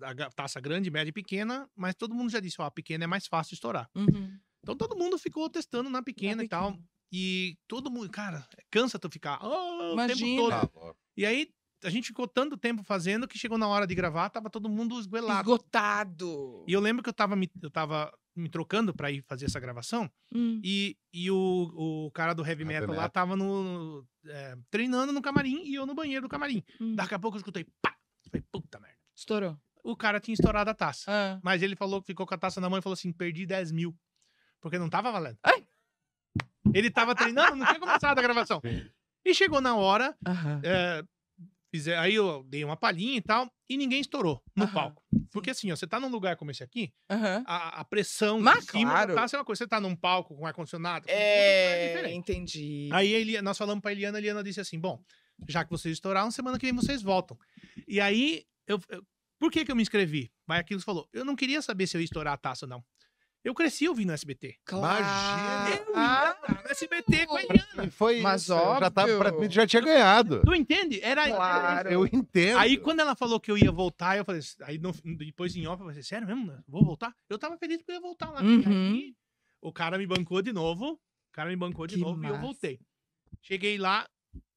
a taça grande, média e pequena, mas todo mundo já disse, a pequena é mais fácil de estourar. Uhum. Então todo mundo ficou testando na pequena e tal. E todo mundo, cara, cansa tu ficar o tempo todo. Tá louco. E aí a gente ficou tanto tempo fazendo que chegou na hora de gravar, tava todo mundo esguelado. Esgotado. E eu lembro que eu tava me trocando pra ir fazer essa gravação. E o cara do heavy metal lá tava treinando no camarim e eu no banheiro do camarim. Daqui a pouco eu escutei, pá! Falei, puta merda. Estourou. O cara tinha estourado a taça. Ah. Mas ele falou que ficou com a taça na mão e falou assim, perdi 10 mil. Porque não tava valendo. Ai. Ele tava treinando, não tinha começado a gravação. E chegou na hora, Aham. aí eu dei uma palhinha e tal, e ninguém estourou no Aham. palco. Porque assim, ó, você tá num lugar como esse aqui, Aham. a pressão Mas de cima claro. da taça é uma coisa. Você tá num palco com ar-condicionado, É, diferente. entendi. Aí nós falamos pra Eliana, a Eliana disse assim, bom, já que vocês estouraram, semana que vem vocês voltam. E aí, por que eu me inscrevi? Vai aquilo que você falou. Eu não queria saber se eu ia estourar a taça ou não. Eu cresci ouvindo SBT. Imagina. No SBT com a Eliana. E foi Mas isso. Eu já tava, óbvio. já tinha ganhado. Tu entende? Era Claro. Eu entendo. Aí, quando ela falou que eu ia voltar, eu falei... Aí, depois em off, eu falei, sério mesmo? Vou voltar? Eu tava feliz porque eu ia voltar lá. Uhum. E aí, o cara me bancou de novo. Que E eu massa. voltei. Cheguei lá,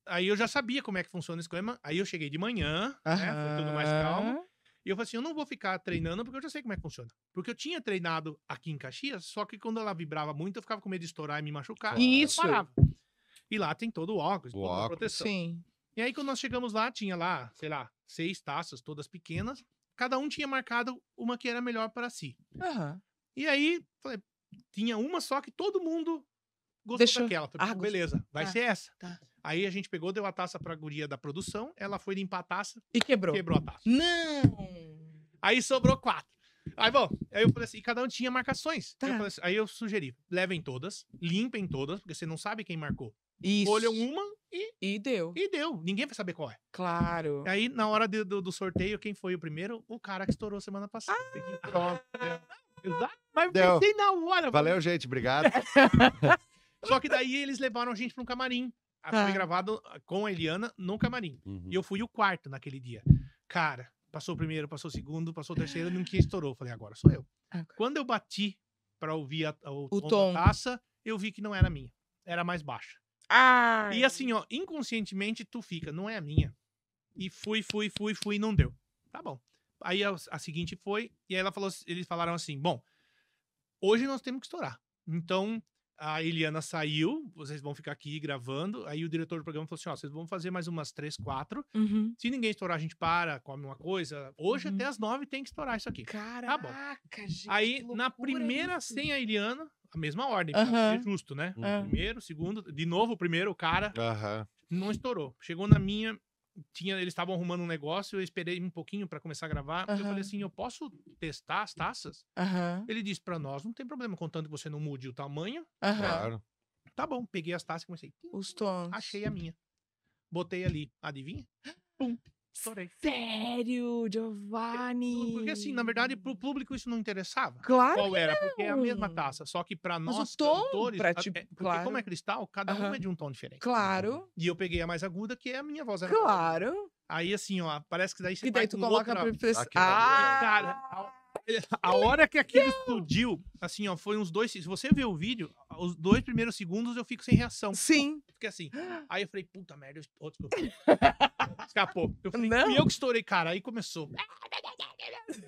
aí eu já sabia como é que funciona esse esquema. Aí eu cheguei de manhã, né? Foi tudo mais calmo. E eu falei assim, eu não vou ficar treinando porque eu já sei como é que funciona. Porque eu tinha treinado aqui em Caxias, só que quando ela vibrava muito, eu ficava com medo de estourar e me machucar. Isso. Eu parava. E lá tem todo o óculos, O toda a óculos. proteção. Sim. E aí, quando nós chegamos lá, tinha lá, sei lá, 6 taças, todas pequenas. Cada um tinha marcado uma que era melhor para si. Aham. E aí, falei, tinha uma só que todo mundo gostou Deixou. daquela. Falei, Ah, beleza, vai Tá. ser essa. Tá. Aí a gente pegou, deu a taça pra guria da produção, ela foi limpar a taça, E quebrou. quebrou a taça. Não. Aí sobrou 4. Aí, bom, aí eu falei assim, e cada um tinha marcações. Tá. Eu falei assim, aí eu sugeri, levem todas, limpem todas, porque você não sabe quem marcou. Isso. Escolham uma E deu. e deu. Ninguém vai saber qual é. Claro. Aí, na hora do sorteio, quem foi o primeiro? O cara que estourou semana passada. Pronto. Exato. Mas Deu. pensei na hora. Valeu, gente. Obrigado. Só que daí eles levaram a gente pra um camarim. Tá. Foi gravado com a Eliana no camarim. Uhum. E eu fui o quarto naquele dia. Cara, passou o primeiro, passou o segundo, passou o terceiro, ninguém estourou. Falei, agora sou eu. Agora. Quando eu bati pra ouvir o tom. da taça, eu vi que não era minha. Era mais baixa. Ai. E assim, ó, inconscientemente tu fica, não é a minha. E fui, e não deu. Tá bom. Aí a seguinte foi, e aí eles falaram assim, bom, hoje nós temos que estourar. Então, a Eliana saiu, vocês vão ficar aqui gravando, aí o diretor do programa falou assim, ó, vocês vão fazer mais umas 3, 4, Uhum. se ninguém estourar a gente para, come uma coisa, hoje Uhum. até as 9 tem que estourar isso aqui. Caraca, gente. Aí, que na loucura primeira, isso. sem a Eliana, a mesma ordem, pra Aham. ser justo, né? Ah. Primeiro, segundo, de novo o primeiro, o cara Aham. não estourou. Chegou na minha, eles estavam arrumando um negócio, eu esperei um pouquinho pra começar a gravar. Eu Aham. falei assim, eu posso testar as taças? Aham. Ele disse pra nós, não tem problema, contanto que você não mude o tamanho. Aham. Claro. Tá bom, peguei as taças e comecei. Os tons. Achei a minha. Botei ali, adivinha? Pum, estourei. Sério, Giovanni. Porque assim, na verdade, pro público isso não interessava. Claro. Qual era? Porque é a mesma não. taça, só que pra Mas o nós tom cantores, pra ti- porque claro. como é cristal, cada um Aham. é de um tom diferente. Claro. E eu peguei a mais aguda, que é a minha voz. Era Claro. Aí assim, ó, parece que daí você Que daí vai tu com coloca outra... pra pressão. Aqui tá Cara, a hora que aquilo explodiu, assim, ó, foi uns 2... Se você ver o vídeo, os 2 primeiros segundos eu fico sem reação. Sim. Fiquei assim. Aí eu falei, puta merda, desculpa. Escapou. Eu falei, Não. fui eu que estourei, cara. Aí começou.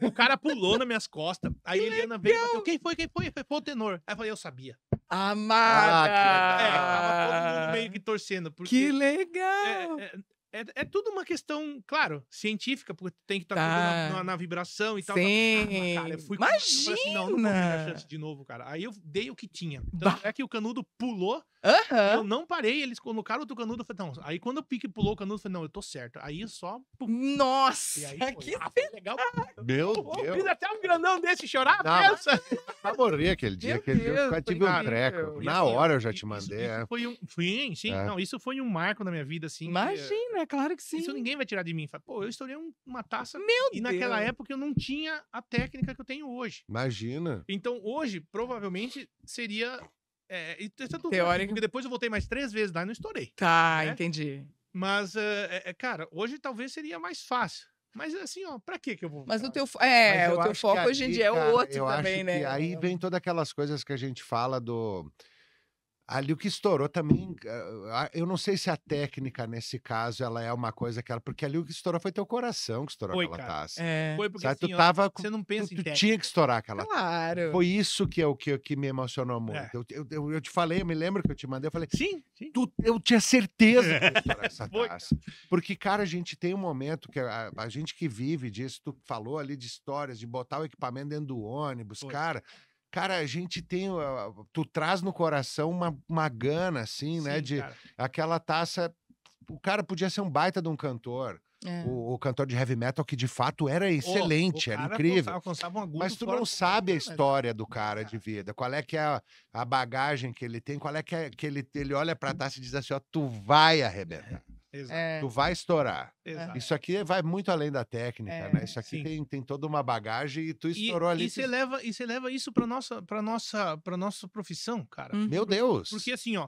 O cara pulou nas minhas costas. Aí a Eliana veio e bateu. Quem foi? Foi o tenor. Aí eu falei, eu sabia. Amada. Tava todo mundo meio que torcendo. Porque Que legal. é, É tudo uma questão, claro, científica, porque tem que estar Tá. tudo na vibração e tal. Sim. Cara, eu falei assim, não vou ter a Imagina! chance de novo, cara. Aí eu dei o que tinha. Bah. Tanto é que o canudo pulou, Aham. eu não parei, eles colocaram outro canudo, eu falei, não. Aí quando o pique pulou o canudo, eu falei, não, eu tô certo. Aí só... pum, e Nossa, aí que foi legal. Meu Eu Deus. fiz até um grandão desse chorar, Não, pensa. Vai morrer aquele dia. Meu Aquele dia eu Deus, quase foi tive um incrível. treco. E Na assim, ó, hora eu já te isso mandei. foi um... Sim. É. Não, isso foi um marco na minha vida, assim. que, Imagina, claro que sim. isso ninguém vai tirar de mim. Fala, pô, eu estourei uma taça Meu e naquela Deus. época eu não tinha a técnica que eu tenho hoje. Imagina. Então hoje, provavelmente, seria... e tá tudo Teórico. certo, porque depois eu voltei mais 3 vezes lá e não estourei. Tá, né? entendi. Mas, cara, hoje talvez seria mais fácil. Mas assim, ó, pra que eu vou... Mas o ficar- teu, Mas eu o teu acho que foco hoje em ali, dia é cara, outro eu acho também, que né? aí vem todas aquelas coisas que a gente fala do... Ali o que estourou também, eu não sei se a técnica nesse caso ela é uma coisa que ela... Porque ali o que estourou foi teu coração que estourou Foi, aquela cara. taça. É, Foi porque Sabe, assim, tu ó, tava... você não pensa Tu em técnica. tinha que estourar aquela taça. claro. Foi isso que me emocionou muito. Eu te falei, eu me lembro que eu te mandei, eu falei, Sim. eu tinha certeza que ia estourar essa Foi, taça. Porque, cara, a gente tem um momento que a gente que vive disso, tu falou ali de histórias, de botar o equipamento dentro do ônibus, Foi. Cara, a gente tem, tu traz no coração uma gana, assim, né, Sim, de cara. aquela taça, o cara podia ser um baita de um cantor, É. o cantor de heavy metal que de fato era excelente, O era cara incrível. alcançava um agudo Mas tu fora não do sabe a comum, né? história do cara de vida, qual é que é a bagagem que ele tem, qual é que ele olha pra taça e diz assim, ó, tu vai arrebentar, Exato, É. tu vai estourar. exato. Isso aqui vai muito além da técnica, É, né? Isso aqui sim. tem toda uma bagagem e tu estourou ali. E você leva isso pra nossa profissão, cara. Uhum. Meu Deus! Porque assim, ó,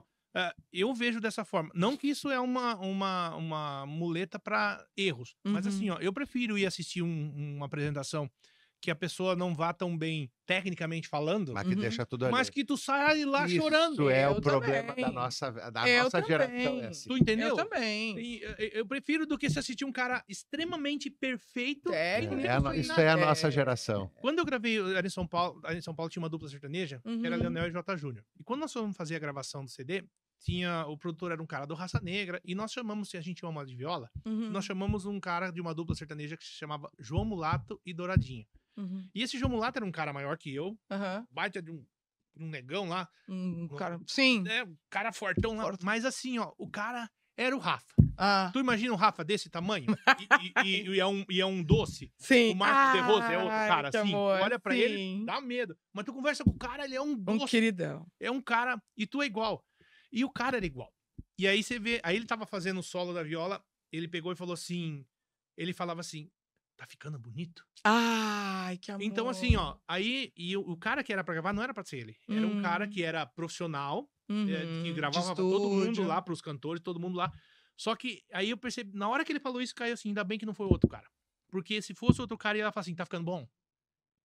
eu vejo dessa forma. Não que isso é uma muleta pra erros, mas Uhum. assim, ó, eu prefiro ir assistir uma apresentação que a pessoa não vá tão bem tecnicamente falando, Mas que Uhum. deixa tudo ali. mas que tu saia lá Isso chorando. é Eu o problema também. da nossa Eu geração. É também. assim. Tu entendeu? Eu também. E, eu prefiro do que se assistir um cara extremamente perfeito. Técnico. Isso é a nossa geração. Quando eu gravei ali em São Paulo tinha uma dupla sertaneja, que era Uhum. Leonel e J. Júnior. E quando nós fomos fazer a gravação do CD, o produtor era um cara do Raça Negra, e nós chamamos, se a gente tinha uma de viola, Uhum. nós chamamos um cara de uma dupla sertaneja que se chamava João Mulato e Douradinho. Uhum. E esse João Mulato era um cara maior que eu, Aham. baita de um negão lá, Cara, sim. um cara fortão lá. Forte. Mas assim, ó, o cara era o Rafa. Ah, Tu imagina um Rafa desse tamanho? E é um doce? sim. O Marcos de Rosa é outro Ai, cara, que assim. amor, Olha pra ele, sim. dá medo. Mas tu conversa com o cara, ele é um Um doce. queridão. É um cara, e tu é igual. E o cara era igual. E aí você vê, aí ele tava fazendo o solo da viola, ele pegou e falou assim, ele falava assim, tá ficando bonito? Ai, que amor. Então assim, ó, aí, e o cara que era pra gravar não era pra ser ele. Era um cara Hum. que era profissional, Uhum. que De gravava pra todo mundo estúdio. lá, pros cantores, todo mundo lá. Só que aí eu percebi, na hora que ele falou isso, caiu assim, ainda bem que não foi outro cara. Porque se fosse outro cara, ele ia falar assim, tá ficando bom?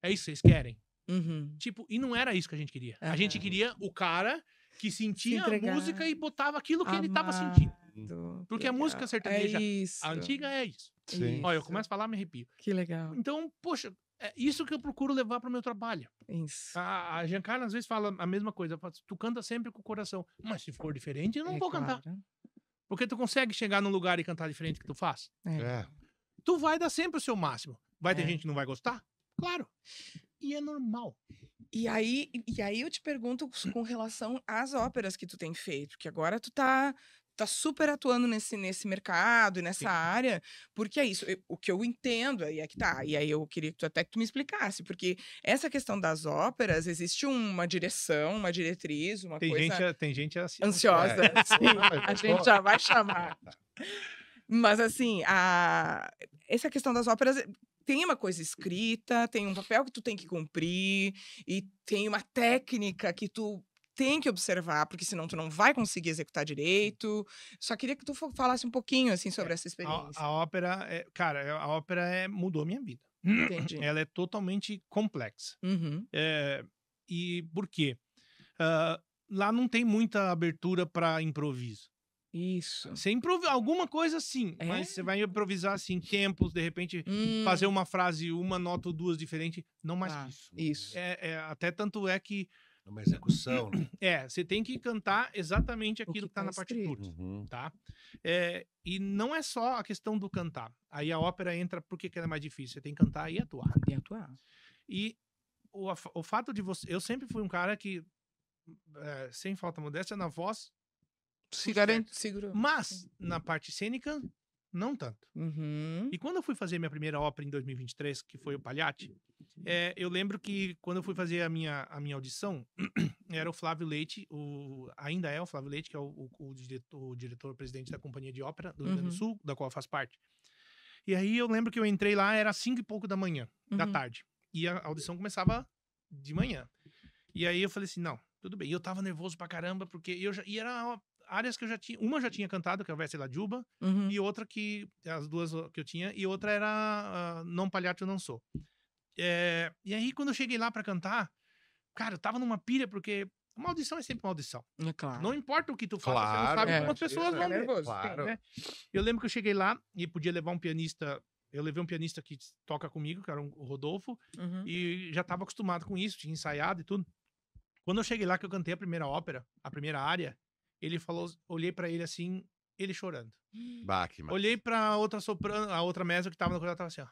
É isso que vocês querem? Uhum. Tipo, e não era isso que a gente queria. A Aham. gente queria o cara que sentia a entregar. música e botava aquilo que ele tava sentindo. Amado, Porque que a música legal. sertaneja, É isso. a antiga é isso. Sim. Olha, eu Isso. começo a falar, me arrepio. Que legal. Então, poxa, é isso que eu procuro levar pro meu trabalho. Isso. A Giancarlo às vezes fala a mesma coisa. Fala, tu canta sempre com o coração. Mas se for diferente, eu não É vou cantar. claro. Porque tu consegue chegar num lugar e cantar diferente que tu faz. É. Tu vai dar sempre o seu máximo. Vai ter É. gente que não vai gostar? Claro. E é normal. E aí eu te pergunto com relação às óperas que tu tem feito, que agora tu tá super atuando nesse mercado e nessa Sim. área, porque é isso, o que eu entendo aí é que tá, e aí eu queria que tu me explicasse, porque essa questão das óperas, existe uma direção, uma diretriz, uma coisa Tem gente assim. ansiosa, É. sim, a gente já vai chamar. Mas assim, essa questão das óperas tem uma coisa escrita, tem um papel que tu tem que cumprir e tem uma técnica que tu tem que observar, porque senão tu não vai conseguir executar direito. Só queria que tu falasse um pouquinho assim sobre essa experiência. A ópera, cara, a ópera mudou a minha vida. Entendi. Ela é totalmente complexa. Uhum. E por quê? Lá não tem muita abertura para improviso. Isso. Você improvisa alguma coisa sim, É? mas você vai improvisar assim, tempos, de repente fazer uma frase, uma nota ou duas diferente, não mais Tá, que isso. isso. Até tanto é que Uma execução, né? Você tem que cantar exatamente aquilo que tá na escrito. partitura, Uhum. tá? E não é só a questão do cantar. Aí a ópera entra porque que ela é mais difícil. Você tem que cantar e atuar. E atuar. E o fato de você... Eu sempre fui um cara que, sem falta modéstia, na voz, Se garante, segurou. mas na parte cênica, não tanto. Uhum. E quando eu fui fazer minha primeira ópera em 2023, que foi o Pagliatti, eu lembro que quando eu fui fazer a minha audição, era o Flávio Leite, ainda é o Flávio Leite, que é o diretor-presidente da Companhia de Ópera do Rio Grande do Sul, da qual eu faço parte. E aí eu lembro que eu entrei lá, era 5 e pouco da manhã, da tarde. E a audição começava de manhã. E aí eu falei assim, não, tudo bem. E eu tava nervoso pra caramba, porque e era áreas que eu já tinha... Uma eu já tinha cantado, que é o Vessi La Giuba, Uhum. e outra as duas que eu tinha, e outra era Não Pagliatti Eu Não Sou. E aí, quando eu cheguei lá pra cantar, cara, eu tava numa pilha, porque uma audição é sempre uma audição. É claro. Não importa o que tu fala, você não Claro, sabe é. como as pessoas vão É ver. nervoso. Claro. Né? Eu lembro que eu cheguei lá e podia levar um pianista. Eu levei um pianista que toca comigo, que era o Rodolfo, Uhum. e já tava acostumado com isso, tinha ensaiado e tudo. Quando eu cheguei lá, que eu cantei a primeira ópera, a primeira área, ele falou, olhei pra ele assim, ele chorando. Bah, que massa. Olhei pra outra soprano, a outra mesa que tava na coisa, ela tava assim, ó.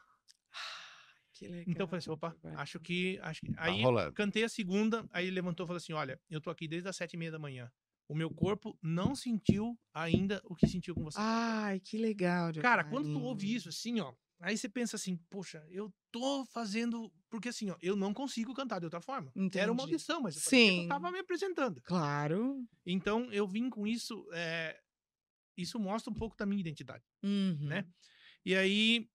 Que legal. Então eu falei assim, opa, acho que... Aí rolando. cantei a segunda, aí ele levantou e falou assim, olha, eu tô aqui desde as 7h30 da manhã. O meu corpo não sentiu ainda o que sentiu com você. Ai, que legal. Cara, quando tu ouve isso, assim, ó, aí você pensa assim, poxa, eu tô fazendo... Porque assim, ó, eu não consigo cantar de outra forma. Era uma Entendi. audição, mas eu parecia que eu Sim. tava me apresentando. Claro. Então eu vim com isso, isso mostra um pouco da minha identidade, Uhum. né? E aí,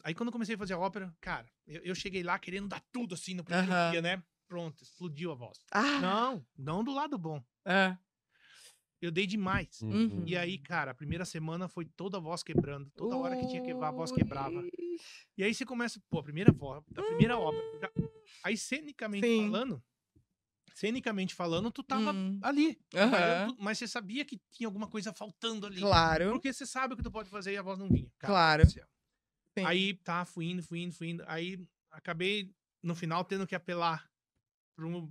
aí quando eu comecei a fazer a ópera, cara, eu cheguei lá querendo dar tudo assim no primeiro Aham. dia, né? Pronto, explodiu a voz. Ah. Não do lado bom. É. Eu dei demais. Uhum. E aí, cara, a primeira semana foi toda a voz quebrando. Toda hora que tinha que quebrar, a voz quebrava. Ui. E aí você começa, pô, a primeira voz, a primeira ópera. Aí, cenicamente falando, tu tava ali. Aham. Mas você sabia que tinha alguma coisa faltando ali. Claro. Porque você sabe o que tu pode fazer e a voz não vinha. Cara, Claro. do céu. Sim. Aí, fui indo. Aí, acabei, no final, tendo que apelar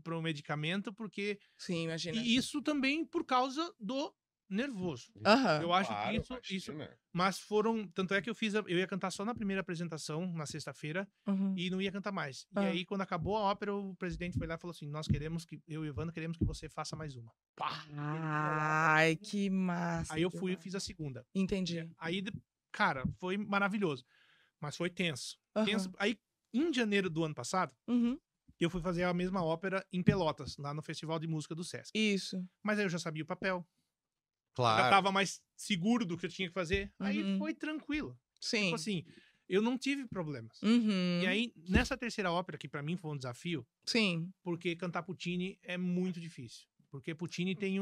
pro medicamento, porque... Sim, imagina. E isso também por causa do nervoso. Aham. Eu acho Claro, que isso... imagina. Mas tanto é que eu ia cantar só na primeira apresentação, na sexta-feira, Uhum. e não ia cantar mais. Ah. E aí, quando acabou a ópera, o presidente foi lá e falou assim, eu e o Evandro queremos que você faça mais uma. Pá! Ai, que massa. Aí eu que fui e massa. fiz a segunda. Entendi. Aí, cara, foi maravilhoso. Mas foi tenso. Aham. Tenso. Aí, em janeiro do ano passado, Uhum. eu fui fazer a mesma ópera em Pelotas, lá no Festival de Música do Sesc. Isso. Mas aí eu já sabia o papel. Já Claro. tava mais seguro do que eu tinha que fazer. Aí Uhum. foi tranquilo. Sim. Tipo assim, eu não tive problemas. Uhum. E aí, nessa terceira ópera, que pra mim foi um desafio, Sim. porque cantar Puccini é muito difícil. Porque Puccini tem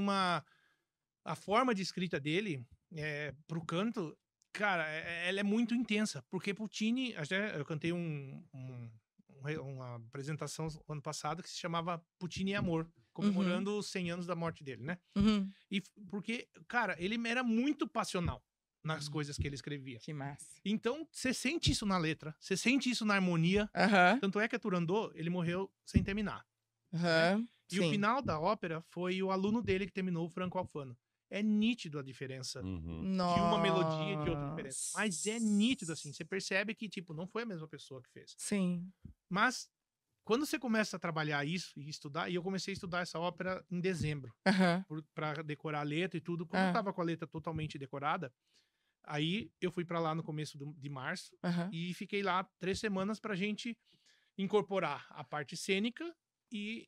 a forma de escrita dele, pro canto, cara, ela é muito intensa. Porque Puccini, até eu cantei uma apresentação ano passado que se chamava Puccini e Amor, comemorando os 100 anos da morte dele, né? Uhum. E porque, cara, ele era muito passional nas coisas que ele escrevia. Que massa. Então, você sente isso na letra, você sente isso na harmonia. Aham. Tanto é que a Turandot, ele morreu sem terminar. Aham. E o final da ópera foi o aluno dele que terminou, o Franco Alfano. É nítido a diferença Uhum. de uma melodia e de outra diferença. Mas é nítido, assim. Você percebe que, tipo, não foi a mesma pessoa que fez. Sim. Mas, quando você começa a trabalhar isso e estudar, e eu comecei a estudar essa ópera em dezembro, Aham. pra decorar a letra e tudo. Quando eu tava com a letra totalmente decorada, aí eu fui pra lá no começo de março Aham. e fiquei lá 3 semanas pra gente incorporar a parte cênica e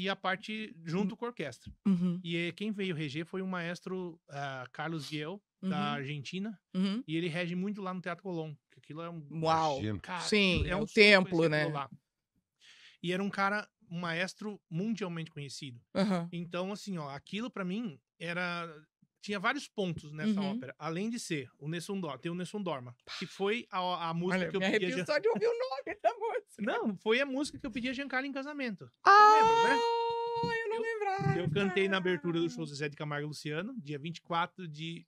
a parte junto com a orquestra. Uhum. E quem veio reger foi o maestro Carlos Viel, da Uhum. Argentina, Uhum. e ele rege muito lá no Teatro Colón, que aquilo é um... Uau. Imagino. Cara, Sim, aquilo é o sonho templo, conhecer né? aquilo lá. E era um maestro mundialmente conhecido. Aham. Então, assim, ó, aquilo pra mim tinha vários pontos nessa Uhum. ópera. Além de ser o Nessun Dorma, tem o Nessun Dorma, que foi a música Olha, que eu me pedi arrepio só de ouvir o nome da música. Não, foi a música que eu pedi a Giancarlo em casamento. Ah, lembra, né? eu não lembrava. Eu cantei na abertura do show do Zé de Camargo e Luciano, dia 24 de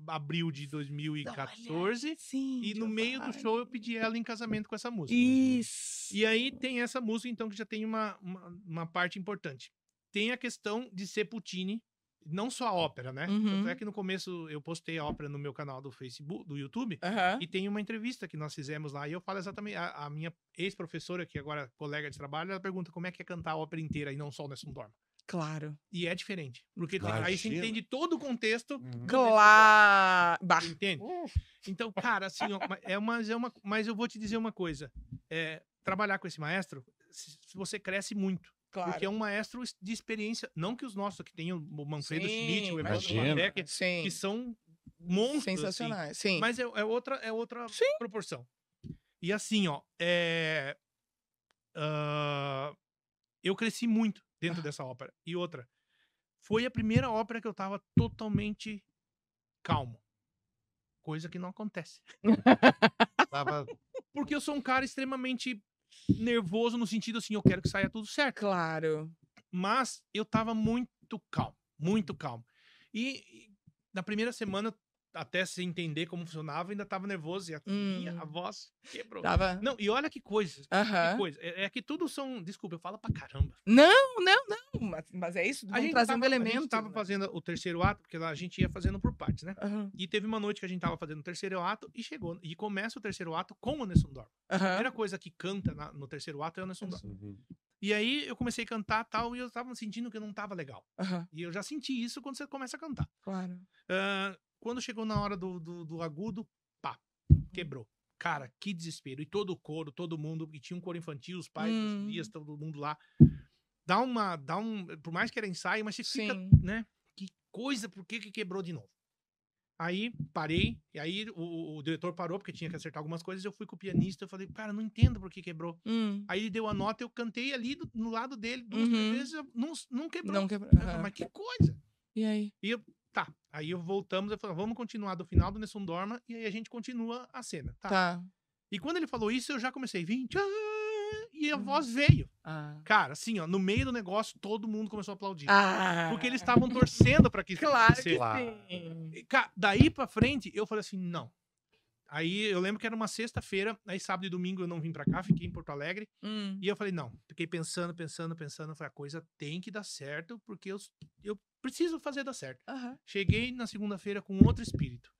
abril de 2014. Sim, E no meio do show eu pedi ela em casamento com essa música. Isso. E aí tem essa música, então, que já tem uma parte importante. Tem a questão de ser Puccini, não só a ópera, né? Tanto é que no começo eu postei a ópera no meu canal do Facebook, do YouTube, e tem uma entrevista que nós fizemos lá, e eu falo exatamente, a minha ex-professora, que agora é colega de trabalho, ela pergunta como é que é cantar a ópera inteira e não só o Nessun Dorma. Claro. E é diferente, porque Imagina. aí você entende todo o contexto. Claro. Bah. Entende? Então, cara, assim, ó, mas eu vou te dizer uma coisa. Trabalhar com esse maestro, você cresce muito. Claro. Porque é um maestro de experiência. Não que os nossos aqui tenham o Manfredo Sim, Schmidt, o Evandro imagina. Vandeck, Sim. que são monstros. Sensacionais. Sim. Assim. Mas é outra proporção. E assim, ó, eu cresci muito dentro dessa ópera. E outra, foi a primeira ópera que eu tava totalmente calmo. Coisa que não acontece. Tava... Porque eu sou um cara extremamente nervoso no sentido assim, eu quero que saia tudo certo. Claro. Mas eu tava muito calmo, muito calmo. E na primeira semana, até se entender como funcionava, ainda tava nervoso e a voz quebrou. Tava... Não, e olha que coisa. Que coisa. É que tudo são... Desculpa, eu falo pra caramba. Não. Mas é isso, vamos trazendo elementos. A gente tava fazendo o terceiro ato, porque lá a gente ia fazendo por partes, né? E teve uma noite que a gente tava fazendo o terceiro ato e começa o terceiro ato com o Nessun Dorma. A primeira coisa que canta no terceiro ato é o Nessun Dorma. E aí eu comecei a cantar tal, e eu tava sentindo que não tava legal. E eu já senti isso quando você começa a cantar. Claro. Quando chegou na hora do agudo, pá, quebrou. Cara, que desespero. E todo o coro, todo mundo, e tinha um coro infantil, os pais, os dias, todo mundo lá. Por mais que era ensaio, mas você fica, né? Que coisa, por que quebrou de novo? Aí parei, e aí o diretor parou, porque tinha que acertar algumas coisas, eu fui com o pianista, eu falei, cara, não entendo por que quebrou. Aí ele deu a nota, eu cantei ali no lado dele, 2, 3 vezes, não quebrou. Não quebrou. Eu falei, mas que coisa! E aí? Aí voltamos, eu falei, vamos continuar do final do Nessun Dorma, e aí a gente continua a cena. Tá. E quando ele falou isso, eu já comecei, e a voz veio. Cara, assim, ó, no meio do negócio, todo mundo começou a aplaudir. Porque eles estavam torcendo pra que isso Claro que sim. sim. Cara, daí pra frente, eu falei assim, não. Aí eu lembro que era uma sexta-feira, aí sábado e domingo eu não vim pra cá, fiquei em Porto Alegre. E eu falei, não. Fiquei pensando. Falei, a coisa tem que dar certo, porque eu preciso fazer dar certo. Cheguei na segunda-feira com outro espírito.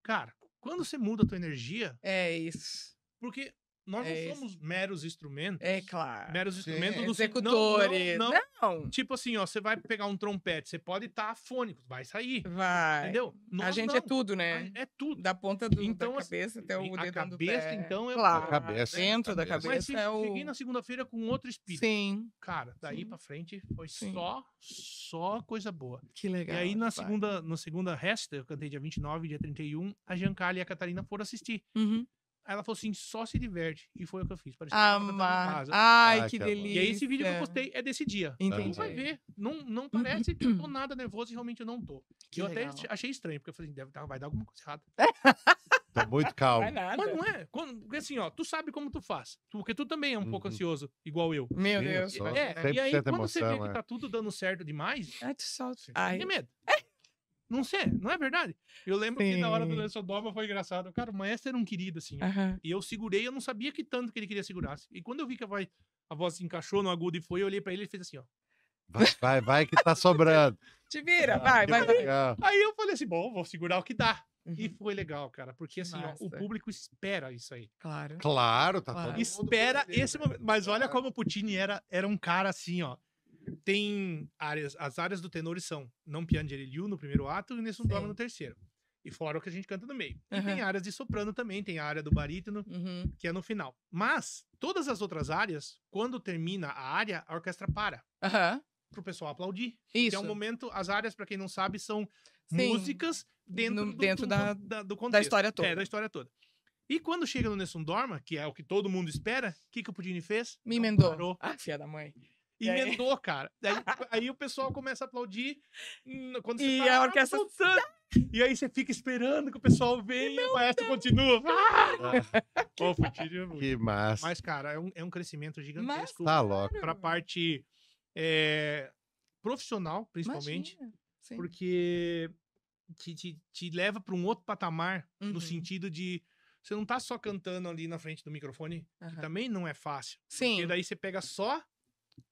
Cara, quando você muda a tua energia... É isso. Porque nós não somos meros instrumentos. É claro. Meros instrumentos do executores. Não. Tipo assim, ó, você vai pegar um trompete, você pode estar afônico, vai sair. Vai. Entendeu? A gente é tudo, né? É tudo. Da ponta da cabeça até o dedão do pé. A cabeça, então, é claro. A cabeça. Dentro da cabeça. Mas cheguei na segunda-feira com outro espírito. Sim. Cara, daí pra frente foi só coisa boa. Que legal. E aí na segunda resta, eu cantei dia 29, dia 31, a Giancarlo e a Catarina foram assistir. Aí ela falou assim, só se diverte. E foi o que eu fiz. Ai, que delícia. E aí esse vídeo que eu postei é desse dia. Entendi. Você vai ver. Não parece que eu tô nada nervoso e realmente eu não tô. Que até legal. achei estranho, porque eu falei, vai dar alguma coisa errada. Tá muito calmo. Vai nada. Mas não é. Porque assim, ó, tu sabe como tu faz. Porque tu também é um pouco ansioso, igual eu. Meu Deus. E aí quando você vê que tá tudo dando certo demais, Ai, tu solta. você tem medo. Não sei, não é verdade? Eu lembro que na hora do Nessun Dorma foi engraçado. Cara, o maestro era um querido, assim. E eu segurei, eu não sabia que tanto que ele queria segurar. E quando eu vi que a voz se encaixou no agudo e foi, eu olhei pra ele e ele fez assim, ó. Vai que tá sobrando. Te vira, vai. Aí eu falei assim, bom, vou segurar o que dá. E foi legal, cara, porque assim, ó, o público espera isso aí. Claro. Claro, tá todo mundo espera feliz, esse momento. Mas olha como o Puccini era um cara assim, ó. Tem áreas, as áreas do tenor são não piangere liu no primeiro ato e Nessun Dorma no terceiro. E fora o que a gente canta no meio. E tem áreas de soprano também, tem a área do barítono, que é no final. Mas, todas as outras áreas, quando termina a área, a orquestra para. Pro pessoal aplaudir. Isso. Que é um momento, as áreas, pra quem não sabe, são músicas dentro do contexto. Da história toda. É, da história toda. E quando chega no Nessun Dorma, que é o que todo mundo espera, o que o Puccini fez? Me emendou. Parou. Filha da mãe. Emendou, cara. Aí o pessoal começa a aplaudir quando você e a orquestra voltando. E aí você fica esperando que o pessoal venha e o maestro continua. Pô, Puccini, que massa. Mas, cara, é um crescimento gigantesco. Tá louco. Pra parte profissional, principalmente. Imagina. Sim. Porque te leva para um outro patamar, Uhum. no sentido de você não tá só cantando ali na frente do microfone, que Aham. também não é fácil. Sim, Porque daí você pega só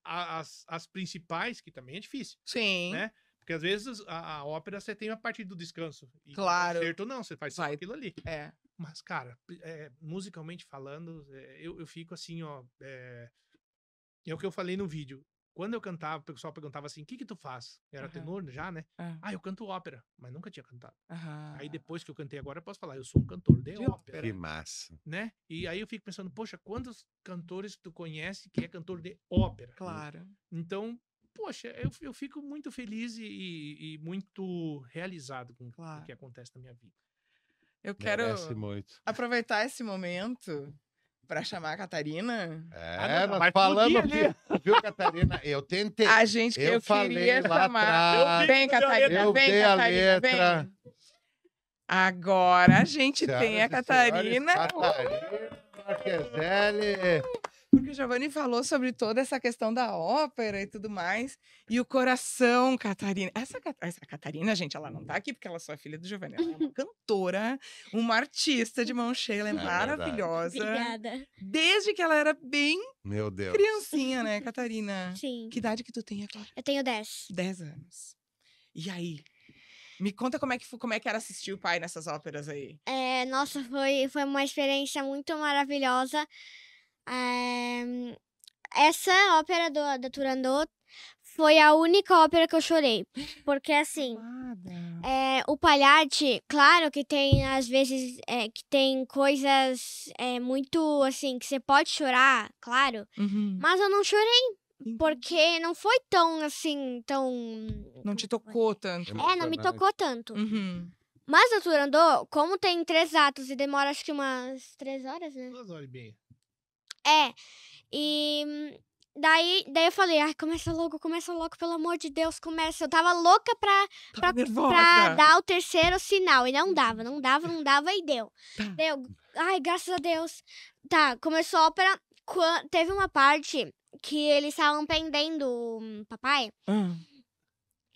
as principais, que também é difícil, sim. né? Porque às vezes a ópera você tem a partir do descanso. E Claro. no concerto não, você faz só Vai. aquilo ali. É. Mas, cara, musicalmente falando, eu fico assim, ó. É o que eu falei no vídeo. Quando eu cantava, o pessoal perguntava assim: o que tu faz? Era Aham. tenor já, né? Ah, Ah, eu canto ópera, mas nunca tinha cantado. aham. Aí depois que eu cantei agora, eu posso falar: eu sou um cantor de De ópera, Que massa. né? E aí eu fico pensando: poxa, quantos cantores tu conhece que é cantor de ópera? Claro. Então, poxa, eu fico muito feliz e muito realizado com Claro. o que acontece na minha vida. Eu quero Merece muito. aproveitar esse momento para chamar a Catarina. É, não, nós vai falamos explodir aqui, viu, Catarina? Eu tentei. A gente que eu falei queria lá chamar. atrás. Vem, Catarina, Eu vem, dei a Catarina, letra. vem. Agora a gente tem a Senhoras e Catarina. senhores, Catarina Marcheselli. Porque o Giovanni falou sobre toda essa questão da ópera e tudo mais. E o coração, Catarina. Essa Catarina, gente, ela não tá aqui porque ela só é filha do Giovanni. Ela é uma cantora, uma artista de mão cheia. Ela é verdade. maravilhosa. Obrigada. Desde que ela era bem Meu Deus. criancinha, né, Catarina? Sim. Que idade que tu tem agora? Eu tenho 10. 10 anos. E aí? Me conta como é que era assistir o pai nessas óperas aí. Nossa, foi uma experiência muito maravilhosa. Essa ópera da Turandot foi a única ópera que eu chorei. Porque, assim, Amada. o Pagliatti, claro que tem, às vezes, que tem coisas muito, assim, que você pode chorar, claro. Uhum. Mas eu não chorei, Entendi. porque não foi tão, assim, tão... Não te tocou tanto. não me Emocionante. tocou tanto. Uhum. Mas a Turandot, como tem 3 atos e demora acho que umas 3 horas, né? 2 horas e meia. E daí eu falei, ai, começa logo, pelo amor de Deus, começa. Eu tava louca pra Tava nervosa. dar o terceiro sinal. E não dava e deu. Tá. Deu. Ai, graças a Deus. Tá, começou a ópera. Teve uma parte que eles estavam prendendo o papai.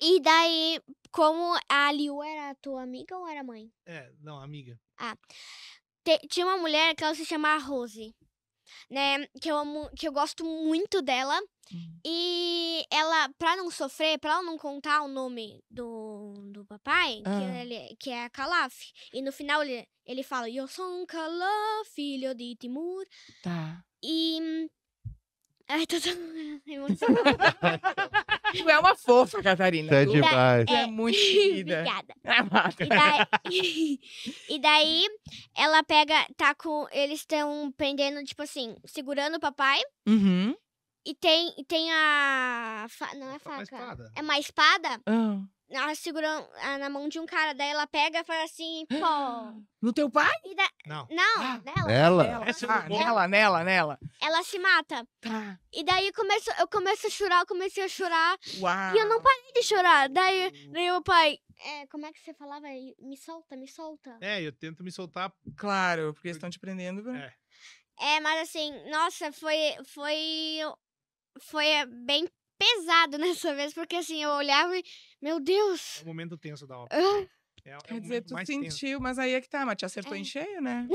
E daí, como a Liu era tua amiga ou era mãe? Não, amiga. Tinha uma mulher que ela se chama Rose, né? Que eu amo, que eu gosto muito dela. E ela, pra não sofrer, pra ela não contar o nome do papai, que é Calaf. E no final ele fala, eu sou um Calaf, filho de Timur. Tá. E... Ai, tô tão emocionada. Tu é uma fofa, Catarina. Você é Tu demais. é muito querida. Obrigada. Amada. E daí ela pega, eles estão prendendo, tipo assim, segurando o papai. Uhum. E tem a... não é Uma faca. espada. É uma espada. Ah. Ela segura na mão de um cara. Daí ela pega e faz assim, pô. No teu pai? Não. Não, Ah. nela. Ela? Essa eu Ah, não vou. nela. Ela se mata. Tá. E daí eu comecei a chorar. Uau. E eu não parei de chorar. Daí o pai... como é que você falava? Me solta. Eu tento me soltar. Claro, porque eles estão te prendendo. Mas assim, nossa, foi bem pesado nessa vez. Porque assim, eu olhava e... Meu Deus. É o momento tenso da ópera. É o Quer dizer, momento tu mais tenso. sentiu, mas aí é que tá, mas te acertou em cheio, né?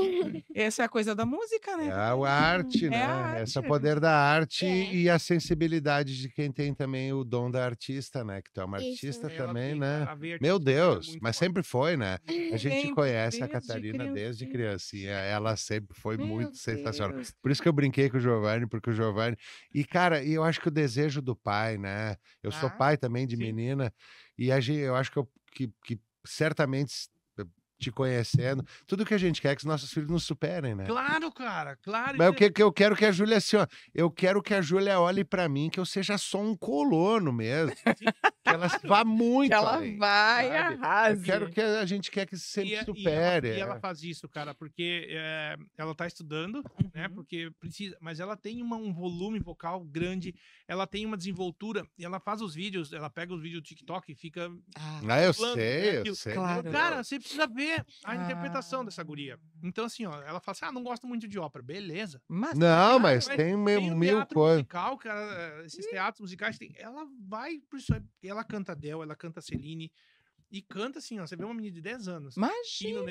Essa é a coisa da música, né? É a arte, né? a Esse é o arte. poder da arte É. e a sensibilidade de quem tem também o dom da artista, né? Que tu é uma Isso. artista Ela também, tem, né? cara, a ver Meu artista é Deus, muito mas forte. sempre foi, né? A gente Sempre, conhece a desde Catarina desde criancinha. criancinha. Ela sempre foi Meu muito sensacional. Deus. Por isso que eu brinquei com o Giovanni, porque o Giovanni... E, cara, eu acho que o desejo do pai, né? Eu sou Ah, pai também de sim. menina, e eu acho que certamente te conhecendo, tudo que a gente quer é que os nossos filhos nos superem, né? Claro, cara, claro. Mas o que eu quero que a Júlia, assim, ó, eu quero que a Júlia olhe pra mim, que eu seja só um colono mesmo. Que ela vá muito Que ela além, vai, sabe? arrase. Eu quero que a gente quer que sempre E supere. ela faz isso, cara, porque ela tá estudando, né? Uhum. Porque precisa, mas ela tem um volume vocal grande, ela tem uma desenvoltura, e ela faz os vídeos, ela pega os vídeos do TikTok e fica. Ah, eu Plano, né, sei, eu aquilo. sei. Claro. meu Cara, Deus. você precisa ver a interpretação Ah. dessa guria. Então, assim, ó, ela fala assim: não gosto muito de ópera. Beleza. Mas, Não, cara, mas Mas tem o mil teatro coisas. musical, cara, esses teatros musicais, ela vai por isso. Ela canta Adele, ela canta Celine. e canta assim, ó. Você vê uma menina de 10 anos Imagina. indo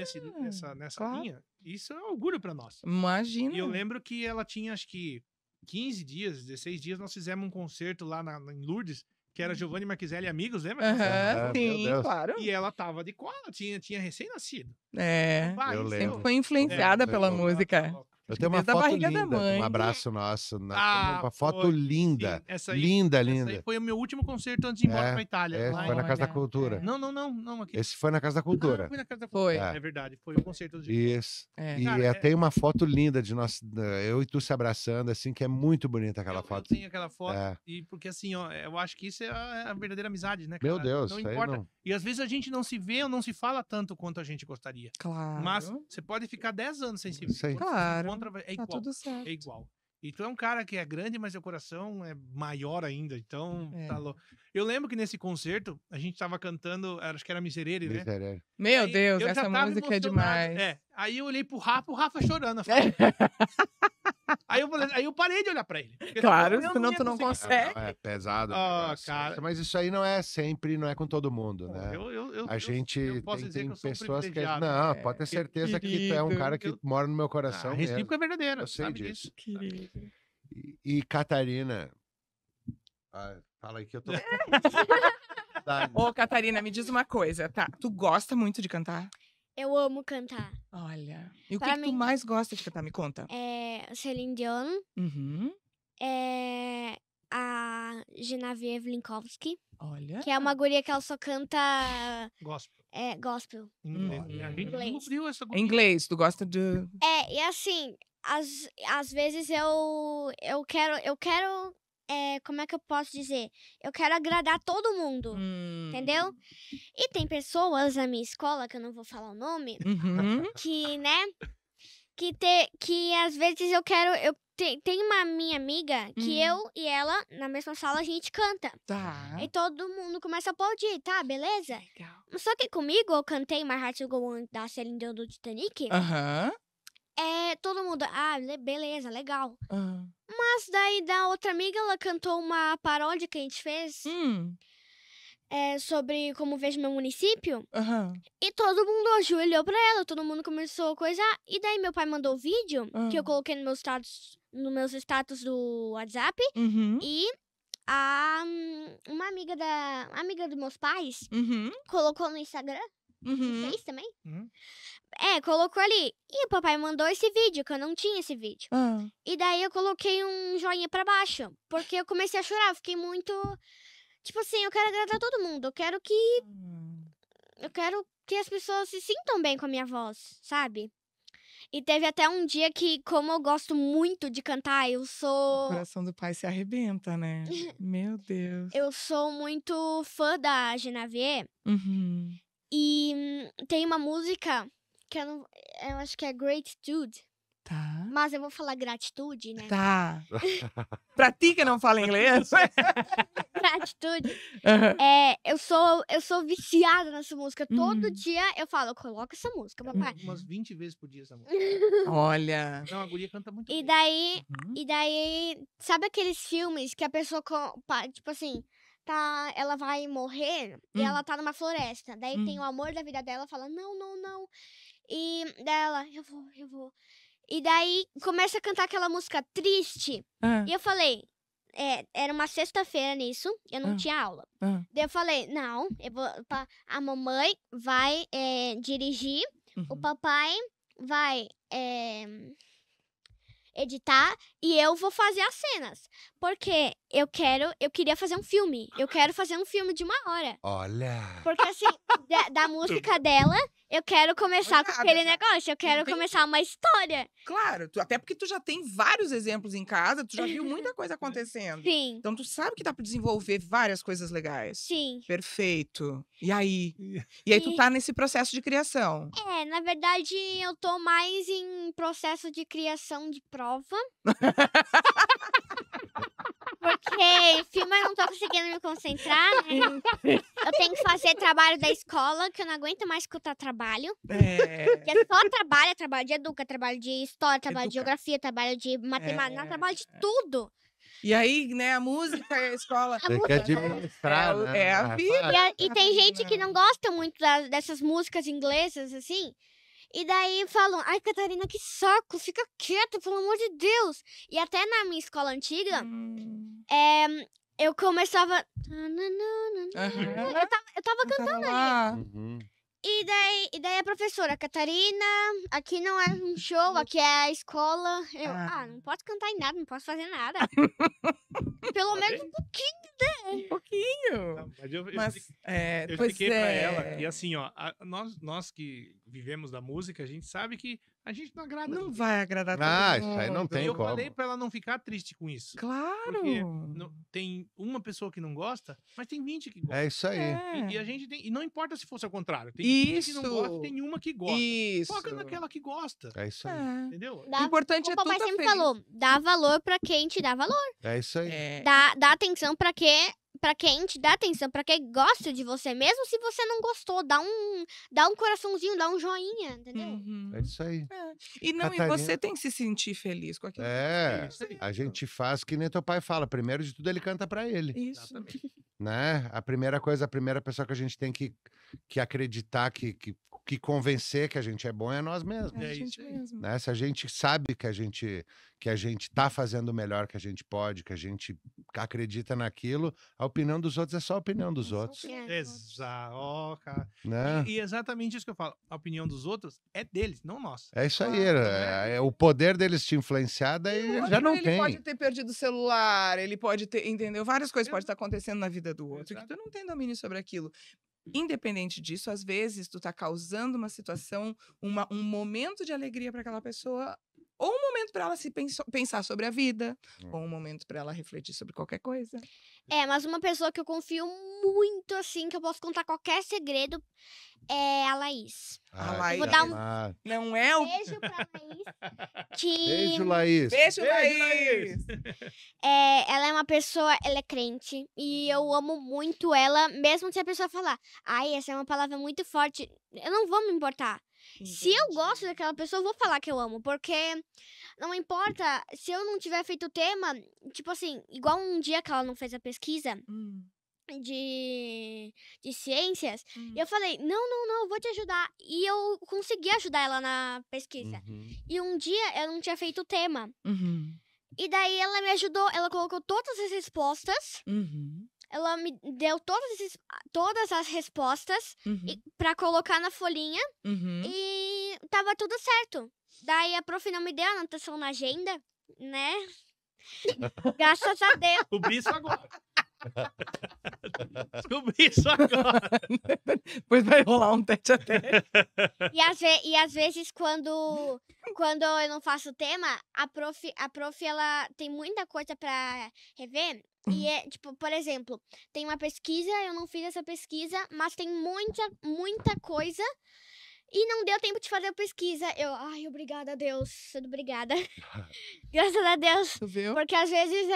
nessa claro. linha, isso é um orgulho pra nós. Imagina. E eu lembro que ela tinha, acho que 15 dias, 16 dias, nós fizemos um concerto lá em Lourdes, que era Giovanni Marquiselli e Amigos, lembra? Aham, Meu sim, Deus. claro. E ela tava de cola, tinha recém-nascido. É. Vai, Eu isso- lembro. Sempre foi influenciada É, pela eu- música. Eu tenho uma Desde a foto barriga da linda, mãe. um abraço nosso. Nós Ah, temos uma foto foi. linda. Sim, essa aí, Linda, essa linda. aí foi o meu último concerto antes de ir embora pra Itália. Esse lá foi em- na Casa da Olha, Cultura. é. Não, aqui. Esse foi na Casa da Ah, Cultura. foi na Casa da Foi. Cultura. É verdade, foi o concerto antes de ir embora. Isso. É. E Cara, tem uma foto linda de nós, eu e tu se abraçando, assim, que é muito bonita aquela Eu foto. tenho aquela foto, É. e porque assim, ó, eu acho que isso é a verdadeira amizade, né, Meu cara? Deus, Não isso aí importa. não. E às vezes a gente não se vê ou não se fala tanto quanto a gente gostaria. Claro. Mas você pode ficar 10 anos sem se ver. Isso aí. Quando você se Claro. encontra, é Tá igual. tudo certo. É igual. E tu é um cara que é grande, mas seu coração é maior ainda. Então, É. tá louco. Eu lembro que nesse concerto, a gente tava cantando, acho que era Miserere, né? Miserere. Meu Aí Deus, eu já essa tava música é emocionado. demais. É. Aí eu olhei pro Rafa chorando. Eu falei- aí eu parei de olhar pra ele. Porque Claro, eu senão ia tu não conseguir. consegue. É pesado. o Ah, negócio. cara. Mas isso aí não é sempre, não é com todo mundo, né? Eu A gente eu posso dizer tem que eu sou um pessoas que. privilegiado. Não, É, pode ter certeza que tu é um querido. cara que mora no meu coração A mesmo. recíproca é verdadeira. Eu sei sabe disso. Querido. E Catarina. Fala aí que eu tô. Dá- Ô, Catarina, me diz uma coisa, tá? Tu gosta muito de cantar? Eu amo cantar. Olha. E o que, Pra que tu mim- mais gosta de cantar? Me conta. É Celine Dion, Uhum. é a Genevieve Linkowski, Olha. que é uma guria que ela só canta Gospel. gospel. Em inglês. Uhum. A gente Inglês. descobriu essa Em inglês, tu gosta de. E assim, às vezes eu quero, como é que eu posso dizer? Eu quero agradar todo mundo, entendeu? E tem pessoas na minha escola, que eu não vou falar o nome, Uhum. que, né, que às vezes tem uma minha amiga que eu e ela, na mesma sala, a gente canta. Tá. E todo mundo começa a aplaudir, tá, beleza? Legal. Só que comigo, eu cantei My Heart Will Go On da Celine Dion do Titanic. Aham. Todo mundo, beleza, legal. Ah. Mas daí da outra amiga, ela cantou uma paródia que a gente fez sobre como vejo meu município. Aham. E todo mundo ajoelhou pra ela, todo mundo começou a coisar. E daí meu pai mandou o vídeo, que eu coloquei nos meus status do WhatsApp. Uhum. E uma amiga dos meus pais Uhum. colocou no Instagram. Uhum. Fez também? Uhum. Colocou ali. E o papai mandou esse vídeo, que eu não tinha esse vídeo. Ah. E daí eu coloquei um joinha pra baixo. Porque eu comecei a chorar. Eu fiquei muito. Tipo assim, eu quero agradar todo mundo. Eu quero que as pessoas se sintam bem com a minha voz, sabe? E teve até um dia que, como eu gosto muito de cantar, O coração do pai se arrebenta, né? Meu Deus. eu sou muito fã da Genevieve. Uhum. E tem uma música que eu acho que é Gratitude. Tá. Mas eu vou falar gratitude, né? Tá. Pra ti que não fala inglês. Gratitude. Aham. Eu sou viciada nessa música. Todo Uhum. dia eu falo, coloca essa música, papai. Umas 20 vezes por dia essa música. Olha. Não, a guria canta muito E bem. daí, Uhum. e daí, sabe aqueles filmes que a pessoa, tipo assim, ela vai morrer e ela tá numa floresta. Daí tem o amor da vida dela, fala, não, não, não. E dela, eu vou. E daí começa a cantar aquela música triste. Ah. E eu falei, era uma sexta-feira nisso, eu não tinha aula. Ah. Daí eu falei, não, a mamãe vai dirigir, o Uhum. papai vai editar e eu vou fazer as cenas. Porque eu queria fazer um filme. Eu quero fazer um filme de 1 hora. Olha. Porque assim, da música dela, eu quero começar com Nada, aquele já. negócio. Eu quero Entendi. começar uma história. Claro, até porque tu já tem vários exemplos em casa, tu já viu muita coisa acontecendo. Sim, Então tu sabe que dá pra desenvolver várias coisas legais. sim. Perfeito. E aí? E aí tu tá nesse processo de criação. Na verdade, eu tô mais em processo de criação de prova. Porque filme eu não tô conseguindo me concentrar, né? Eu tenho que fazer trabalho da escola, que eu não aguento mais escutar trabalho. É. Que é só trabalho de educa, trabalho de história, trabalho de Educa. geografia, trabalho de matemática, É. trabalho de tudo. E aí, né, a música e a escola. A Tem que música- administrar, É, né? é a vida. E tem gente que não gosta muito dessas músicas inglesas, assim. E daí falam, ai, Catarina, que saco, fica quieta, pelo amor de Deus. E até na minha escola antiga, eu começava... Aham. Eu tava Tava lá. Uhum. E daí a professora, Catarina, aqui não é um show, aqui é a escola. Eu, não posso cantar em nada, não posso fazer nada. Pelo menos um pouquinho. Um pouquinho. Não, mas eu Mas, eu pois expliquei pra ela é. que, assim, ó, nós que vivemos da música, a gente sabe que a gente não agrada. Não vai agradar todo Ah, mundo. isso aí não E tem eu como. falei pra ela não ficar triste com isso. Claro. Porque tem uma pessoa que não gosta, mas tem 20 que gostam. É isso aí. É. E a gente tem. E não importa se fosse ao contrário. Tem 20 que não Isso. gosta, tem uma que gosta. Isso. Foca naquela que gosta. É isso aí. É. Entendeu? O importante O é papai tudo sempre feliz. falou, dá valor pra quem te dá valor. É isso aí. É. Dá atenção pra quem te dá atenção, pra quem gosta de você. Mesmo se você não gostou, dá um coraçãozinho, dá um joinha, entendeu? Uhum. É isso aí. E não, Catarina. e você tem que se sentir feliz com aquilo. É, Isso aí. a gente faz que nem teu pai fala. Primeiro de tudo, ele canta pra ele, Isso. Exatamente. né? A primeira pessoa que a gente tem que acreditar, que convencer que a gente é bom é nós mesmos, É a É gente isso aí. mesmo. né? Se a gente sabe que a gente tá fazendo o melhor que a gente pode, que a gente acredita naquilo, a opinião dos outros é só a opinião dos É só a outros, opinião. Exato, cara. né? E exatamente isso que eu falo. A opinião dos outros é deles, não nossa. É isso aí, Ah, o poder deles te influenciar, daí O já outro, não ele tem. pode ter perdido o celular, ele pode ter, entendeu? Várias coisas podem estar acontecendo na vida do outro, que Exato. tu não tem domínio sobre aquilo. Independente disso, às vezes tu tá causando uma situação, um momento de alegria para aquela pessoa, ou um momento para ela se pensar sobre a vida, ou um momento para ela refletir sobre qualquer coisa. Mas uma pessoa que eu confio muito, assim, que eu posso contar qualquer segredo, é a Laís. A Ah, Laís. Vou dar um- ah, Não é o Beijo pra Laís. Que Beijo, Laís. beijo, Beijo, Laís. ela é uma pessoa, ela é crente. E eu amo muito ela, mesmo se a pessoa falar, ai, essa é uma palavra muito forte. Eu não vou me importar. Se eu gosto daquela pessoa, eu vou falar que eu amo. Porque não importa se eu não tiver feito o tema. Tipo assim, igual um dia que ela não fez a pesquisa de ciências. E eu falei, não, eu vou te ajudar. E eu consegui ajudar ela na pesquisa. Uhum. E um dia eu não tinha feito o tema. Uhum. E daí ela me ajudou, ela colocou todas as respostas. Uhum. Ela me deu todas as respostas Uhum. pra colocar na folhinha. Uhum. E tava tudo certo. Daí a prof não me deu anotação na agenda, né? Graças a Deus. Descobri isso agora. Descobri isso agora. Depois vai rolar um tete a tete. E às vezes, quando eu não faço o tema, a prof ela tem muita coisa pra rever. E é, tipo, por exemplo, tem uma pesquisa, eu não fiz essa pesquisa, mas tem muita coisa. E não deu tempo de fazer a pesquisa. Ai, obrigada a Deus. Tudo obrigada. Graças a Deus. Tu viu? Porque às vezes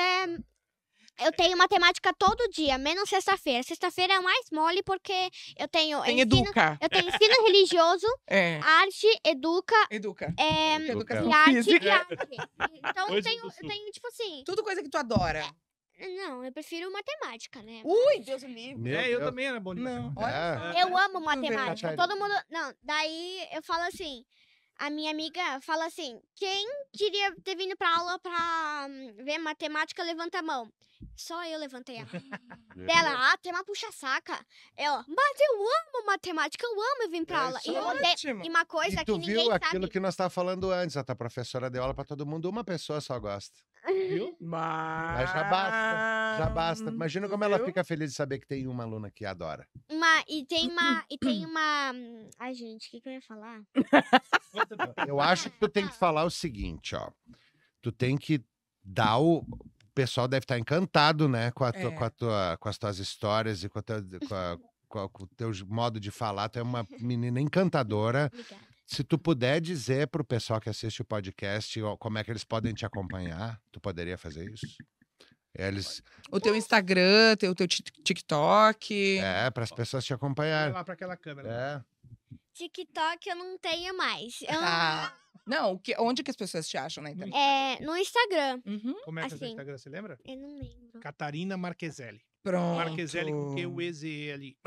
eu tenho matemática todo dia, menos sexta-feira. Sexta-feira é mais mole porque eu tenho Tem educa. eu tenho ensino religioso, É. arte, educa, Educa. Educação e arte. física. E arte. Então eu Coisa tenho, do sul. tipo assim. Tudo coisa que tu adora. Não, eu prefiro matemática, né? Ui, Deus me livre. Meu Eu Deus. também era bom de Não, matemática. olha. Eu amo vê, matemática. Catarina. Todo mundo. Não, daí eu falo assim. A minha amiga fala assim: quem queria ter vindo pra aula pra ver matemática, levanta a mão. Só eu levantei a mão. Dela, tema puxa-saca. Ela, mas eu amo matemática, eu amo vir pra É aula. isso E, ótimo. e uma coisa E que tu ninguém viu sabe. aquilo que nós estávamos falando antes, a tua professora deu aula para todo mundo, uma pessoa só gosta. Viu? Mas já basta, já basta. Imagina Tu como ela viu? fica feliz de saber que tem uma aluna que adora. E tem uma. Ai, gente, o que eu ia falar? Eu acho que tu tem que falar o seguinte, ó. Tu tem que dar o pessoal deve estar encantado, né, com as tuas histórias e com o teu modo de falar. Tu é uma menina encantadora. Obrigada. Se tu puder dizer pro pessoal que assiste o podcast como é que eles podem te acompanhar, tu poderia fazer isso? O teu Instagram, o teu TikTok. Para as pessoas te Vai acompanharem. lá pra aquela câmera. É. TikTok eu não tenho mais. Ah, Não, onde que as pessoas te acham na internet? No Instagram. Uhum. Como é que é o seu Assim. Instagram, você lembra? Eu não lembro. Catarina Marqueselli. Pronto. Marqueselli com Q-U-E-Z-E-L-I.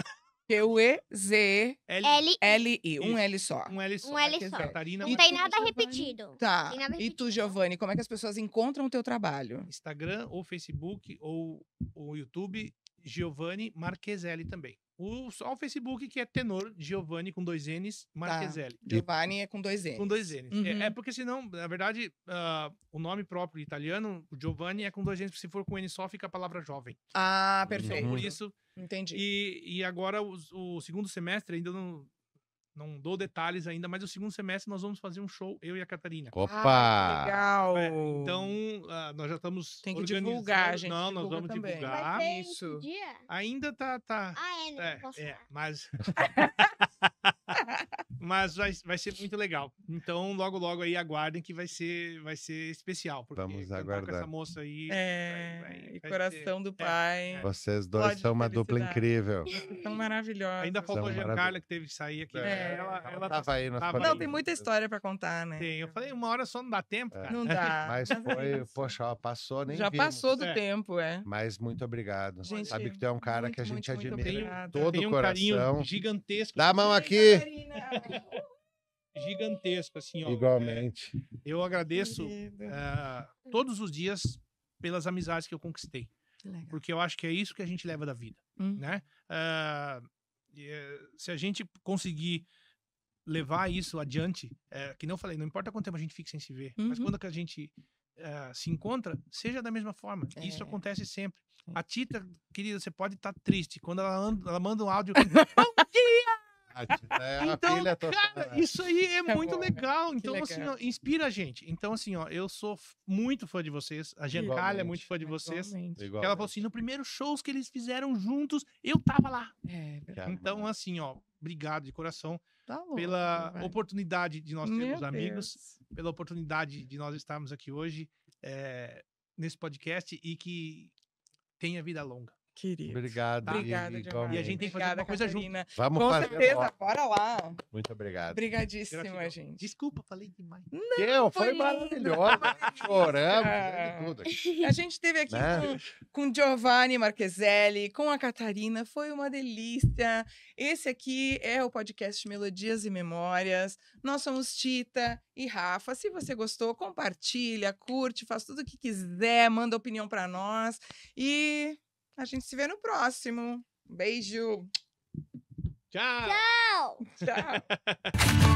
Q-U-E-Z-L-I. Um Isso. L só. Um L só. Um L só. Catarina Não E tem tu, nada Giovani? repetido. Tá. Tem nada E tu, repetido. Giovanni, como é que as pessoas encontram o teu trabalho? Instagram ou Facebook ou o YouTube, Giovanni Marqueselli também. Só o Facebook que é Tenor Giovanni com 2 N's Marqueselli. Giovanni é com 2 N's. Com 2 N's. Uhum. É porque senão, na verdade, o nome próprio italiano, o Giovanni, é com 2 N's. Se for com N só, fica a palavra jovem. Ah, Então, perfeito. por isso. Entendi. E agora, o segundo semestre, ainda não dou detalhes ainda, mas o segundo semestre nós vamos fazer um show, eu e a Catarina. Opa! Legal. Então, nós já estamos Tem que organizando. divulgar, a gente Não, nós divulga vamos também. divulgar. Vai ser isso. esse dia? Ainda tá. Não posso falar. Mas. Mas vai ser muito legal. Então, logo aí, aguardem que vai ser especial. Porque Vamos cantar com aguardar. essa moça aí. E vai coração do pai. Vocês dois Explode são de uma dupla felicidade. incrível. São maravilhosos. Ainda faltou a São Giancarla, maravilhosos. que teve que sair aqui. É. Ela tava aí nos tava Não, aí. tem muita história pra contar, né? Tem. Eu falei, uma hora só não dá tempo, É. cara. Não dá. Mas é foi, isso. poxa, ó, passou, nem Já vimos. passou do É. tempo, é. Mas muito obrigado. Gente, Sabe que tu é um cara que a muito, gente muito, muito admira obrigada. todo Tem o um coração. carinho gigantesco. Dá a mão aqui. Gigantesco, assim, ó. Igualmente. Eu agradeço Querida. todos os dias pelas amizades que eu conquistei. Que legal. Porque eu acho que é isso que a gente leva da vida, Hum. né? Se a gente conseguir levar isso adiante, que não eu falei, não importa quanto tempo a gente fique sem se ver, mas Uhum. quando que a gente se encontra, seja da mesma forma. Isso É. acontece sempre. É. A Tita, querida, você pode estar triste. Quando ela manda um áudio, É uma então, filha total. cara, isso aí é muito bom, legal. Então, legal. assim, ó, inspira a gente. Então, assim, ó, eu sou muito fã de vocês. A Giancarla é Igualmente. muito fã de vocês. Igualmente. Ela falou assim, no primeiro shows que eles fizeram juntos, eu tava lá. É, verdade. Então, assim, ó, obrigado de coração Tá louco, pela vai. oportunidade de nós termos Meu amigos, Deus. pela oportunidade de nós estarmos aqui hoje nesse podcast e que tenha vida longa. Querido. Obrigado. Obrigada, igualmente. Giovanni. E a gente tem que fazer Obrigada, uma coisa junto. Catarina. Vamos Com fazer. certeza, Ó, bora lá. muito obrigado. Obrigadíssima, Gratidão. gente. Desculpa, falei demais. Eu, foi foi lindo. maravilhoso. Choramos, Ah. fizemos tudo aqui. A gente esteve aqui Né? com Giovanni Marqueselli, com a Catarina, foi uma delícia. Esse aqui é o podcast Melodias e Memórias. Nós somos Tita e Rafa. Se você gostou, compartilha, curte, faz tudo o que quiser, manda opinião para nós. E a gente se vê no próximo. Beijo. Tchau! Tchau! Tchau.